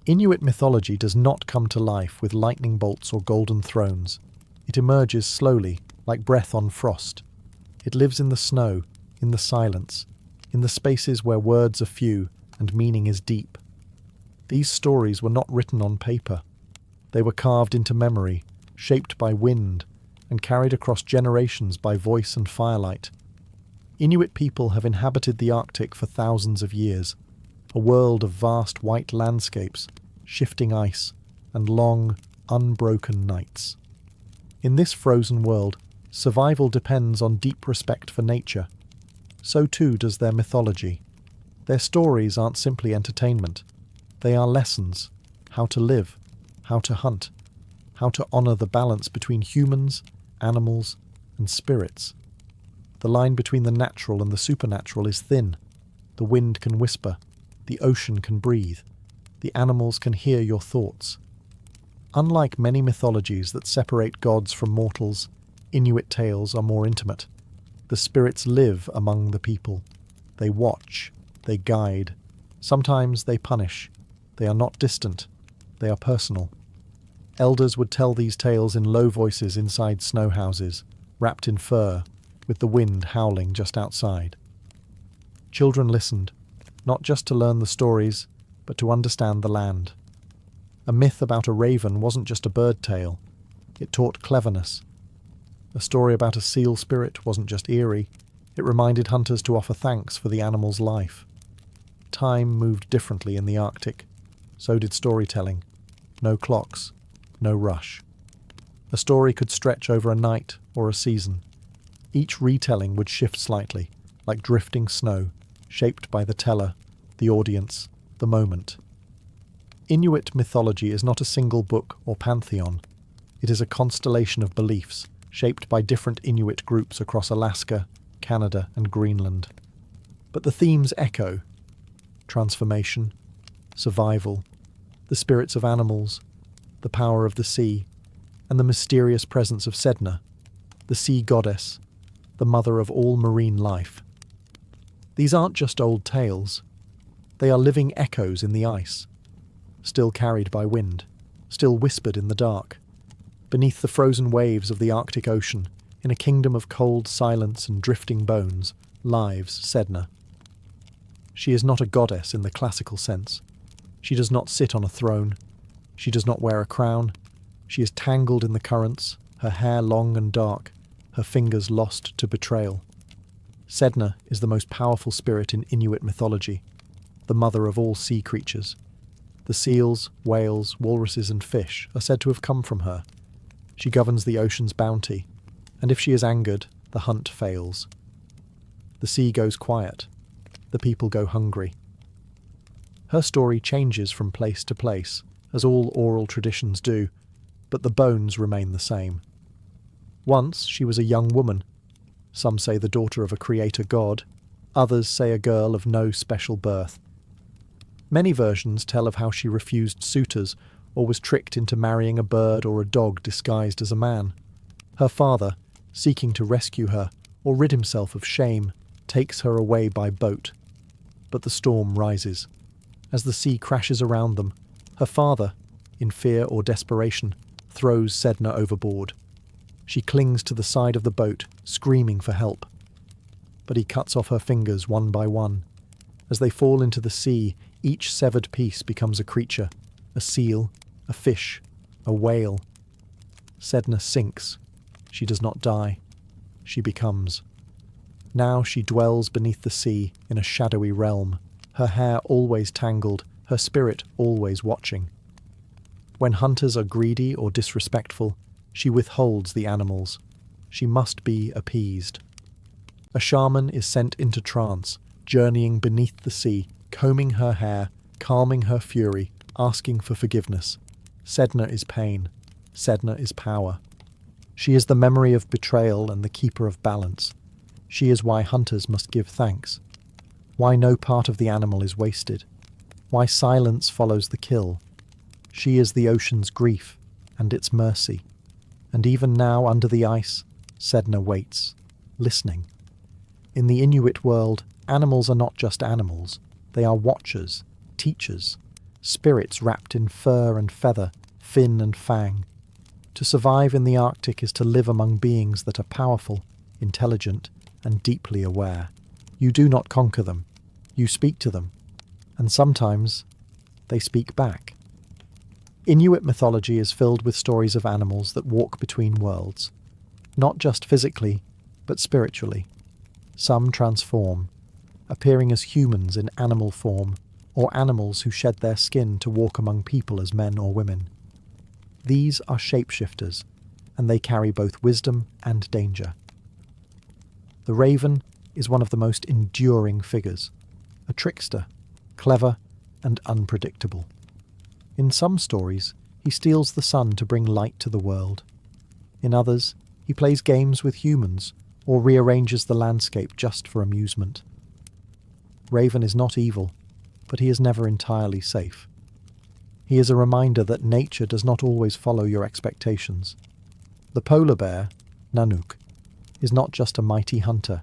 Inuit mythology does not come to life with lightning bolts or golden thrones. It emerges slowly, like breath on frost. It lives in the snow, in the silence, in the spaces where words are few and meaning is deep. These stories were not written on paper. They were carved into memory, shaped by wind, and carried across generations by voice and firelight. Inuit people have inhabited the Arctic for thousands of years, a world of vast white landscapes, shifting ice, and long, unbroken nights. In this frozen world, survival depends on deep respect for nature. So too does their mythology. Their stories aren't simply entertainment. They are lessons: how to live, how to hunt, how to honour the balance between humans, animals, and spirits. The line between the natural and the supernatural is thin. The wind can whisper, the ocean can breathe, the animals can hear your thoughts. Unlike many mythologies that separate gods from mortals, Inuit tales are more intimate. The spirits live among the people. They watch, they guide. Sometimes they punish. They are not distant. They are personal. Elders would tell these tales in low voices inside snow houses, wrapped in fur, with the wind howling just outside. Children listened, not just to learn the stories, but to understand the land. A myth about a raven wasn't just a bird tale. It taught cleverness. A story about a seal spirit wasn't just eerie. It reminded hunters to offer thanks for the animal's life. Time moved differently in the Arctic. So did storytelling. No clocks, no rush. A story could stretch over a night or a season. Each retelling would shift slightly, like drifting snow, shaped by the teller, the audience, the moment. Inuit mythology is not a single book or pantheon. It is a constellation of beliefs, shaped by different Inuit groups across Alaska, Canada, and Greenland. But the themes echo: transformation, survival, the spirits of animals, the power of the sea, and the mysterious presence of Sedna, the sea goddess, the mother of all marine life. These aren't just old tales. They are living echoes in the ice, still carried by wind, still whispered in the dark. Beneath the frozen waves of the Arctic Ocean, in a kingdom of cold silence and drifting bones, lives Sedna. She is not a goddess in the classical sense. She does not sit on a throne. She does not wear a crown. She is tangled in the currents, her hair long and dark, her fingers lost to betrayal. Sedna is the most powerful spirit in Inuit mythology, the mother of all sea creatures. The seals, whales, walruses and fish are said to have come from her. She governs the ocean's bounty, And if she is angered, the hunt fails. The sea goes quiet. The people go hungry. Her story changes from place to place, as all oral traditions do, but the bones remain the same. Once she was a young woman. Some say the daughter of a creator god. Others say a girl of no special birth. Many versions tell of how she refused suitors or was tricked into marrying a bird or a dog disguised as a man. Her father, seeking to rescue her or rid himself of shame, takes her away by boat. But the storm rises. As the sea crashes around them, her father, in fear or desperation, throws Sedna overboard. She clings to the side of the boat, screaming for help. But he cuts off her fingers one by one. As they fall into the sea, each severed piece becomes a creature, a seal, a fish, a whale. Sedna sinks. She does not die. She becomes. Now she dwells beneath the sea in a shadowy realm, her hair always tangled, her spirit always watching. When hunters are greedy or disrespectful, she withholds the animals. She must be appeased. A shaman is sent into trance, journeying beneath the sea, combing her hair, calming her fury, asking for forgiveness. Sedna is pain. Sedna is power. She is the memory of betrayal and the keeper of balance. She is why hunters must give thanks. Why no part of the animal is wasted. Why silence follows the kill. She is the ocean's grief and its mercy. And even now under the ice, Sedna waits, listening. In the Inuit world, animals are not just animals. They are watchers, teachers, spirits wrapped in fur and feather, fin and fang. To survive in the Arctic is to live among beings that are powerful, intelligent, and deeply aware. You do not conquer them. You speak to them. And sometimes they speak back. Inuit mythology is filled with stories of animals that walk between worlds, not just physically, but spiritually. Some transform, appearing as humans in animal form, or animals who shed their skin to walk among people as men or women. These are shapeshifters, and they carry both wisdom and danger. The raven is one of the most enduring figures, a trickster, clever and unpredictable. In some stories, he steals the sun to bring light to the world. In others, he plays games with humans or rearranges the landscape just for amusement. Raven is not evil, but he is never entirely safe. He is a reminder that nature does not always follow your expectations. The polar bear, Nanook, is not just a mighty hunter.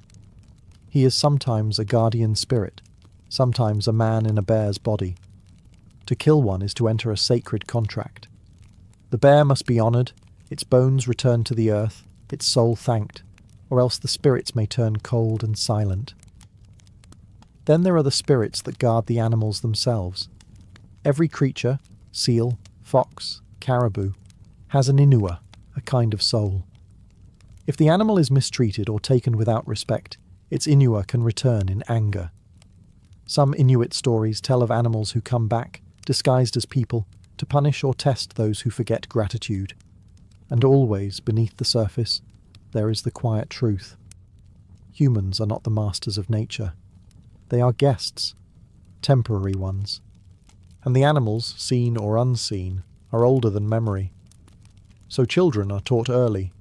He is sometimes a guardian spirit, sometimes a man in a bear's body. To kill one is to enter a sacred contract. The bear must be honoured, its bones returned to the earth, its soul thanked, or else the spirits may turn cold and silent. Then there are the spirits that guard the animals themselves. Every creature, seal, fox, caribou, has an inua, a kind of soul. If the animal is mistreated or taken without respect, its inua can return in anger. Some Inuit stories tell of animals who come back, disguised as people, to punish or test those who forget gratitude. And always, beneath the surface, there is the quiet truth. Humans are not the masters of nature. They are guests, temporary ones. And the animals, seen or unseen, are older than memory. So children are taught early.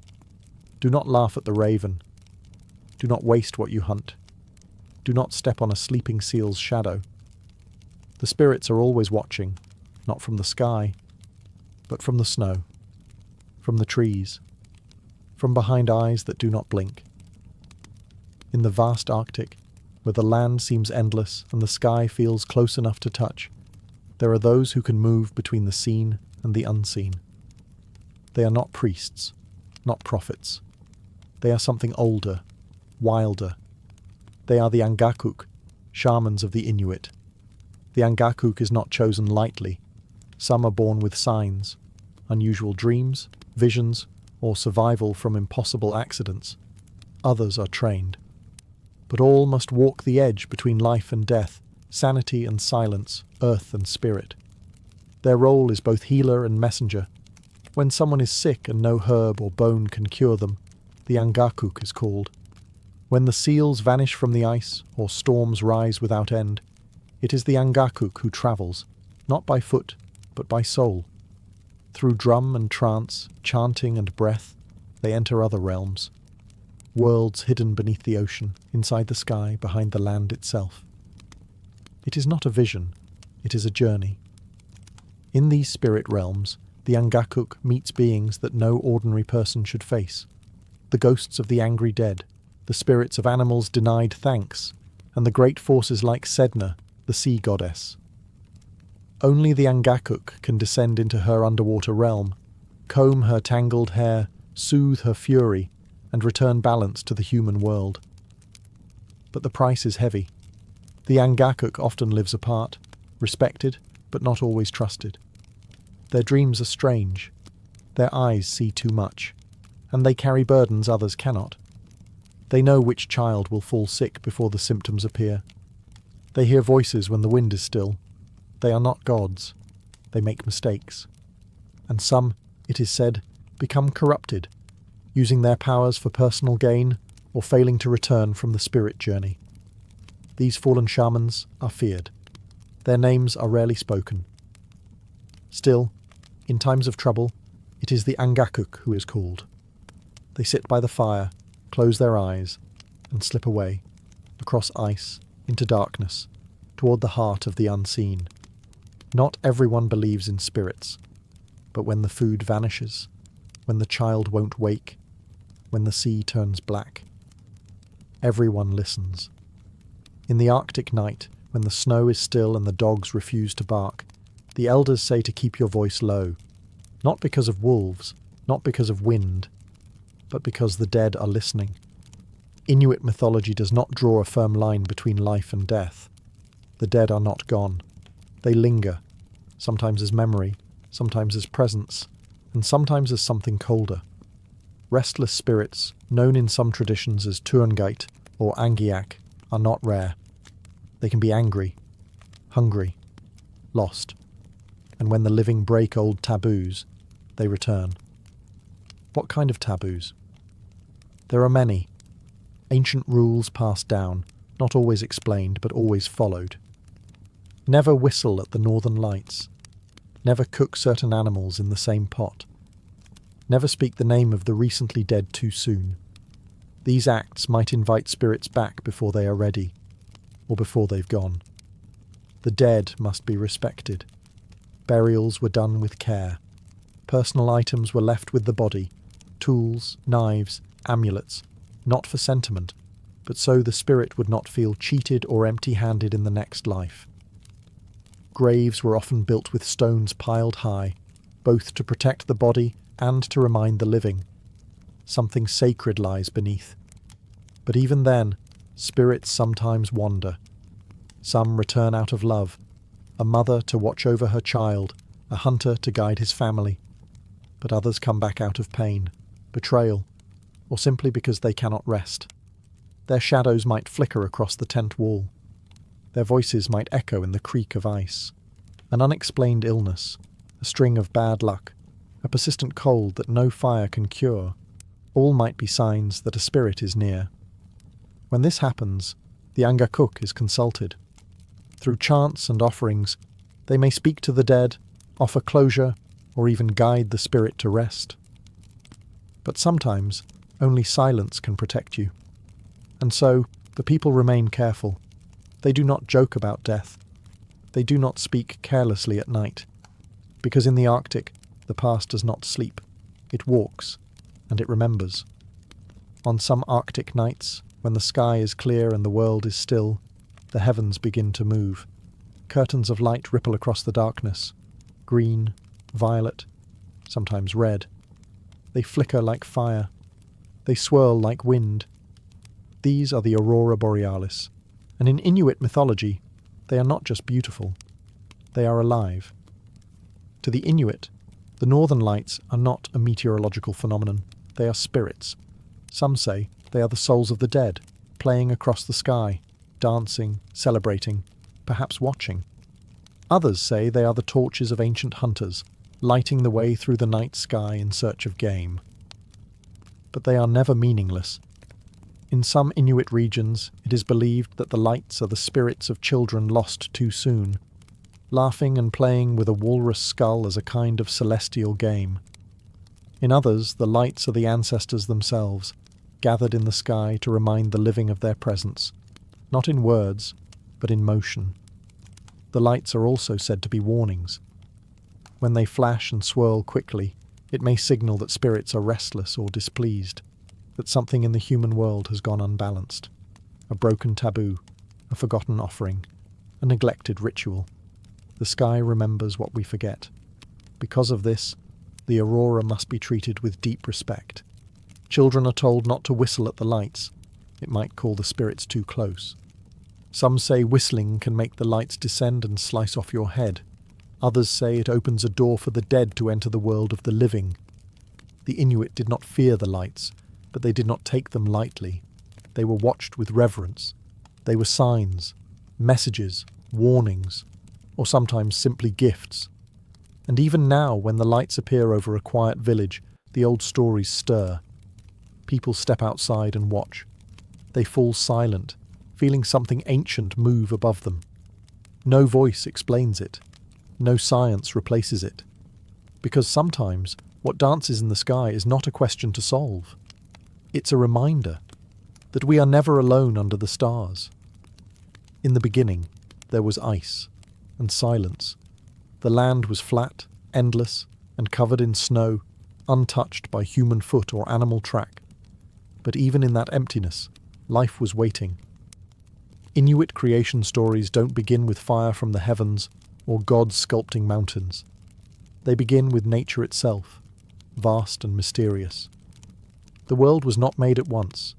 Do not laugh at the raven. Do not waste what you hunt. Do not step on a sleeping seal's shadow. The spirits are always watching, not from the sky, but from the snow, from the trees, from behind eyes that do not blink. In the vast Arctic, where the land seems endless and the sky feels close enough to touch, there are those who can move between the seen and the unseen. They are not priests, not prophets. They are something older, wilder. They are the Angakuk, shamans of the Inuit. The Angakuk is not chosen lightly. Some are born with signs, unusual dreams, visions, or survival from impossible accidents. Others are trained. But all must walk the edge between life and death, sanity and silence, earth and spirit. Their role is both healer and messenger. When someone is sick and no herb or bone can cure them, the Angakuk is called. When the seals vanish from the ice, or storms rise without end, it is the Angakuk who travels, not by foot, but by soul. Through drum and trance, chanting and breath, they enter other realms. Worlds hidden beneath the ocean, inside the sky, behind the land itself. It is not a vision, it is a journey. In these spirit realms, the Angakuk meets beings that no ordinary person should face. The ghosts of the angry dead, the spirits of animals denied thanks, and the great forces like Sedna, the sea goddess. Only the Angakuk can descend into her underwater realm, comb her tangled hair, soothe her fury, and return balance to the human world. But the price is heavy. The Angakuk often lives apart, respected, but not always trusted. Their dreams are strange. Their eyes see too much, and they carry burdens others cannot. They know which child will fall sick before the symptoms appear. They hear voices when the wind is still. They are not gods. They make mistakes. And some, it is said, become corrupted, using their powers for personal gain or failing to return from the spirit journey. These fallen shamans are feared. Their names are rarely spoken. Still, in times of trouble, it is the Angakuk who is called. They sit by the fire, close their eyes, and slip away, across ice, into darkness, toward the heart of the unseen. Not everyone believes in spirits, but when the food vanishes, when the child won't wake, when the sea turns black, everyone listens. In the Arctic night, when the snow is still and the dogs refuse to bark, the elders say to keep your voice low, not because of wolves, not because of wind, but because the dead are listening. Inuit mythology does not draw a firm line between life and death. The dead are not gone. They linger, sometimes as memory, sometimes as presence, and sometimes as something colder. Restless spirits, known in some traditions as Tuangait or Angiak, are not rare. They can be angry, hungry, lost, and when the living break old taboos, they return. What kind of taboos? There are many. Ancient rules passed down, not always explained, but always followed. Never whistle at the northern lights. Never cook certain animals in the same pot. Never speak the name of the recently dead too soon. These acts might invite spirits back before they are ready, or before they've gone. The dead must be respected. Burials were done with care. Personal items were left with the body, tools, knives, amulets, not for sentiment, but so the spirit would not feel cheated or empty-handed in the next life. Graves were often built with stones piled high, both to protect the body and to remind the living. Something sacred lies beneath. But even then, spirits sometimes wander. Some return out of love, a mother to watch over her child, a hunter to guide his family. But others come back out of pain, betrayal, or simply because they cannot rest. Their shadows might flicker across the tent wall. Their voices might echo in the creak of ice. An unexplained illness, a string of bad luck, a persistent cold that no fire can cure, all might be signs that a spirit is near. When this happens, the Angakuk is consulted. Through chants and offerings, they may speak to the dead, offer closure, or even guide the spirit to rest. But sometimes, only silence can protect you. And so, the people remain careful. They do not joke about death. They do not speak carelessly at night. Because in the Arctic, the past does not sleep. It walks, and it remembers. On some Arctic nights, when the sky is clear and the world is still, the heavens begin to move. Curtains of light ripple across the darkness. Green, violet, sometimes red. They flicker like fire. They swirl like wind. These are the aurora borealis, and in Inuit mythology, they are not just beautiful. They are alive. To the Inuit, the northern lights are not a meteorological phenomenon. They are spirits. Some say they are the souls of the dead, playing across the sky, dancing, celebrating, perhaps watching. Others say they are the torches of ancient hunters, lighting the way through the night sky in search of game. but they are never meaningless. In some Inuit regions, it is believed that the lights are the spirits of children lost too soon, laughing and playing with a walrus skull as a kind of celestial game. In others, the lights are the ancestors themselves, gathered in the sky to remind the living of their presence, not in words, but in motion. The lights are also said to be warnings. When they flash and swirl quickly, it may signal that spirits are restless or displeased, that something in the human world has gone unbalanced. A broken taboo, a forgotten offering, a neglected ritual. The sky remembers what we forget. Because of this, the aurora must be treated with deep respect. Children are told not to whistle at the lights. It might call the spirits too close. Some say whistling can make the lights descend and slice off your head. Others say it opens a door for the dead to enter the world of the living. The Inuit did not fear the lights, but they did not take them lightly. They were watched with reverence. They were signs, messages, warnings, or sometimes simply gifts. And even now, when the lights appear over a quiet village, the old stories stir. People step outside and watch. They fall silent, feeling something ancient move above them. No voice explains it. No science replaces it. Because sometimes what dances in the sky is not a question to solve. It's a reminder that we are never alone under the stars. In the beginning, there was ice and silence. The land was flat, endless, and covered in snow, untouched by human foot or animal track. But even in that emptiness, life was waiting. Inuit creation stories don't begin with fire from the heavens or gods sculpting mountains. They begin with nature itself, vast and mysterious. The world was not made at once.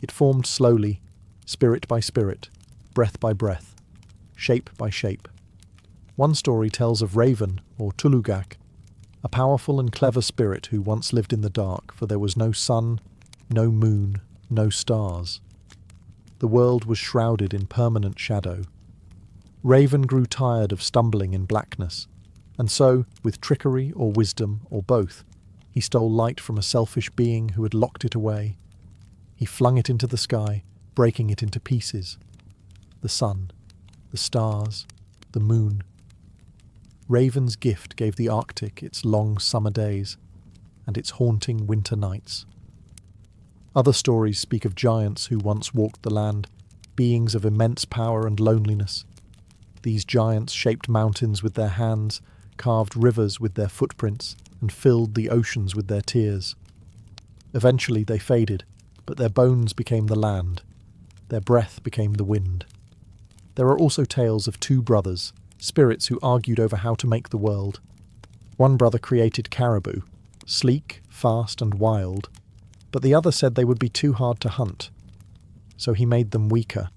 It formed slowly, spirit by spirit, breath by breath, shape by shape. One story tells of Raven, or Tulugak, a powerful and clever spirit who once lived in the dark, for there was no sun, no moon, no stars. The world was shrouded in permanent shadow. Raven grew tired of stumbling in blackness, and so, with trickery or wisdom or both, he stole light from a selfish being who had locked it away. He flung it into the sky, breaking it into pieces. The sun, the stars, the moon. Raven's gift gave the Arctic its long summer days and its haunting winter nights. Other stories speak of giants who once walked the land, beings of immense power and loneliness. These giants shaped mountains with their hands, carved rivers with their footprints, and filled the oceans with their tears. Eventually they faded, but their bones became the land. Their breath became the wind. There are also tales of two brothers, spirits who argued over how to make the world. One brother created caribou, sleek, fast, and wild, but the other said they would be too hard to hunt. So he made them weaker,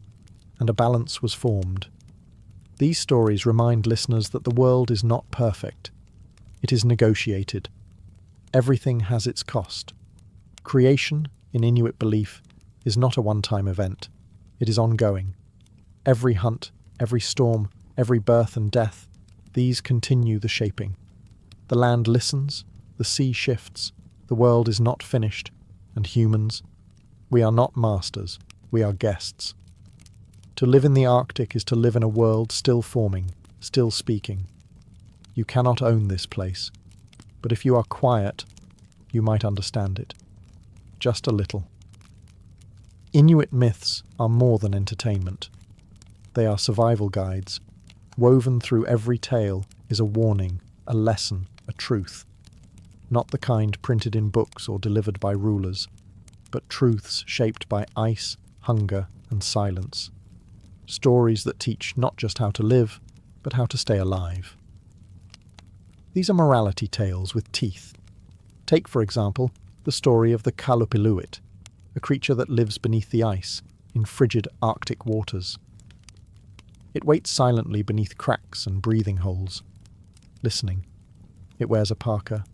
and a balance was formed. These stories remind listeners that the world is not perfect. It is negotiated. Everything has its cost. Creation, in Inuit belief, is not a one-time event. It is ongoing. Every hunt, every storm, every birth and death, these continue the shaping. The land listens, the sea shifts, the world is not finished, and humans, we are not masters, we are guests. To live in the Arctic is to live in a world still forming, still speaking. You cannot own this place, but if you are quiet, you might understand it. Just a little. Inuit myths are more than entertainment. They are survival guides. Woven through every tale is a warning, a lesson, a truth. Not the kind printed in books or delivered by rulers, but truths shaped by ice, hunger, and silence. Stories that teach not just how to live, but how to stay alive. These are morality tales with teeth. Take, for example, the story of the Kalupiluit, a creature that lives beneath the ice, in frigid Arctic waters. It waits silently beneath cracks and breathing holes, listening. It wears a parka.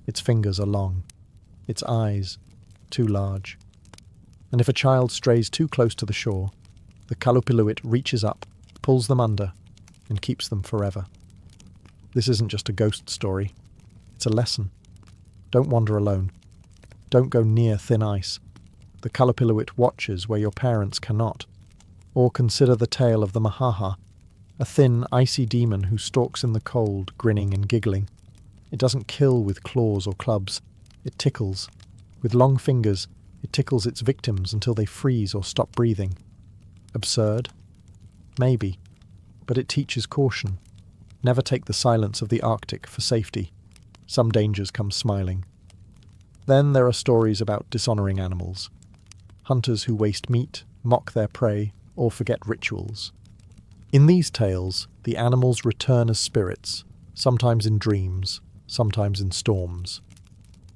Its fingers are long. Its eyes, too large. And if a child strays too close to the shore, the Kalupiluit reaches up, pulls them under, and keeps them forever. This isn't just a ghost story. It's a lesson. Don't wander alone. Don't go near thin ice. The Kalapilluit watches where your parents cannot. Or consider the tale of the Mahaha, a thin, icy demon who stalks in the cold, grinning and giggling. It doesn't kill with claws or clubs. It tickles. With long fingers, it tickles its victims until they freeze or stop breathing. Absurd? Maybe. But it teaches caution. Never take the silence of the Arctic for safety. Some dangers come smiling. Then there are stories about dishonoring animals. Hunters who waste meat, mock their prey, or forget rituals. In these tales, the animals return as spirits, sometimes in dreams, sometimes in storms.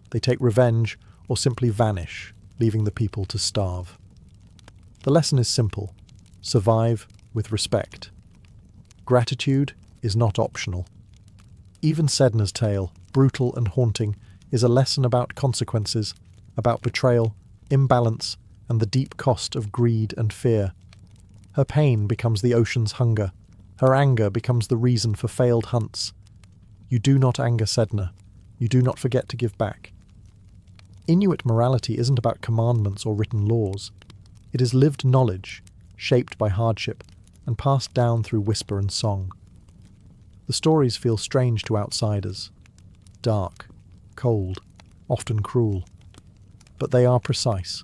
They take revenge or simply vanish, leaving the people to starve. The lesson is simple: survive with respect. Gratitude is not optional. Even Sedna's tale, brutal and haunting, is a lesson about consequences, about betrayal, imbalance, and the deep cost of greed and fear. Her pain becomes the ocean's hunger. Her anger becomes the reason for failed hunts. You do not anger Sedna. You do not forget to give back. Inuit morality isn't about commandments or written laws. It is lived knowledge, shaped by hardship, and passed down through whisper and song. The stories feel strange to outsiders. Dark, cold, often cruel. But they are precise,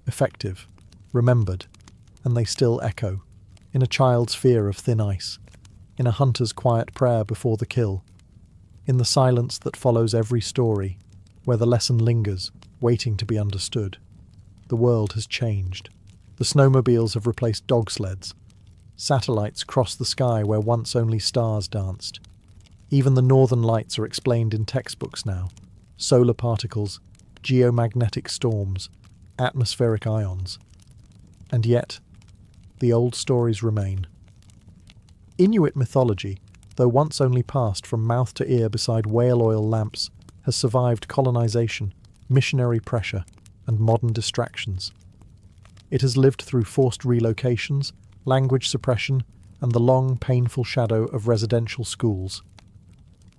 effective, remembered, and they still echo, in a child's fear of thin ice, in a hunter's quiet prayer before the kill, in the silence that follows every story, where the lesson lingers, waiting to be understood. The world has changed. The snowmobiles have replaced dog sleds. Satellites cross the sky where once only stars danced. Even the northern lights are explained in textbooks now. Solar particles, geomagnetic storms, atmospheric ions. And yet, the old stories remain. Inuit mythology, though once only passed from mouth to ear beside whale oil lamps, has survived colonization, missionary pressure, and modern distractions. It has lived through forced relocations, language suppression, and the long, painful shadow of residential schools.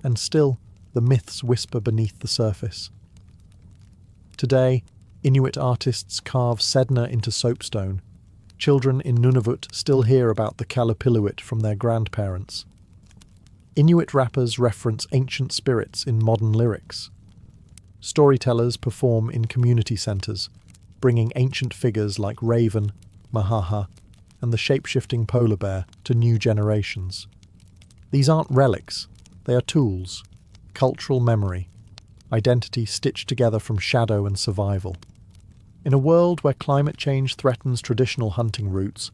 And still, the myths whisper beneath the surface. Today, Inuit artists carve Sedna into soapstone. Children in Nunavut still hear about the Kalapilluit from their grandparents. Inuit rappers reference ancient spirits in modern lyrics. Storytellers perform in community centres, bringing ancient figures like Raven, Mahaha, and the shape-shifting polar bear to new generations. These aren't relics, they are tools, cultural memory, identity stitched together from shadow and survival. In a world where climate change threatens traditional hunting routes,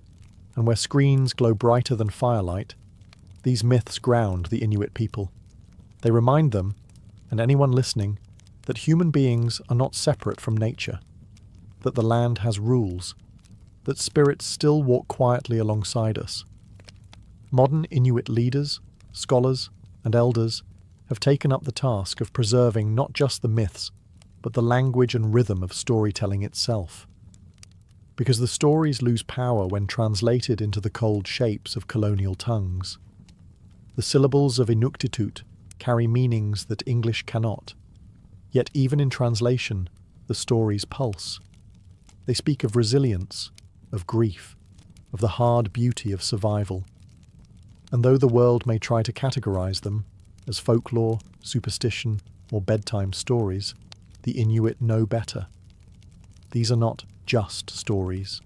and where screens glow brighter than firelight, these myths ground the Inuit people. They remind them, and anyone listening, that human beings are not separate from nature, that the land has rules, that spirits still walk quietly alongside us. Modern Inuit leaders, scholars, and elders have taken up the task of preserving not just the myths, but the language and rhythm of storytelling itself. Because the stories lose power when translated into the cold shapes of colonial tongues. The syllables of Inuktitut carry meanings that English cannot. Yet even in translation, the stories pulse. They speak of resilience, of grief, of the hard beauty of survival. And though the world may try to categorize them as folklore, superstition, or bedtime stories, the Inuit know better. These are not just stories.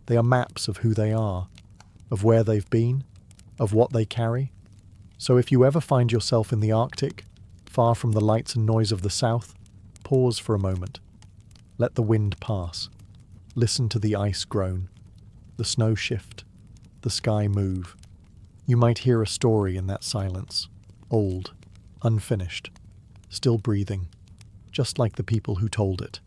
They are maps of who they are, of where they've been, of what they carry. So if you ever find yourself in the Arctic, far from the lights and noise of the south, pause for a moment. Let the wind pass. Listen to the ice groan, the snow shift, the sky move. You might hear a story in that silence, old, unfinished, still breathing, just like the people who told it.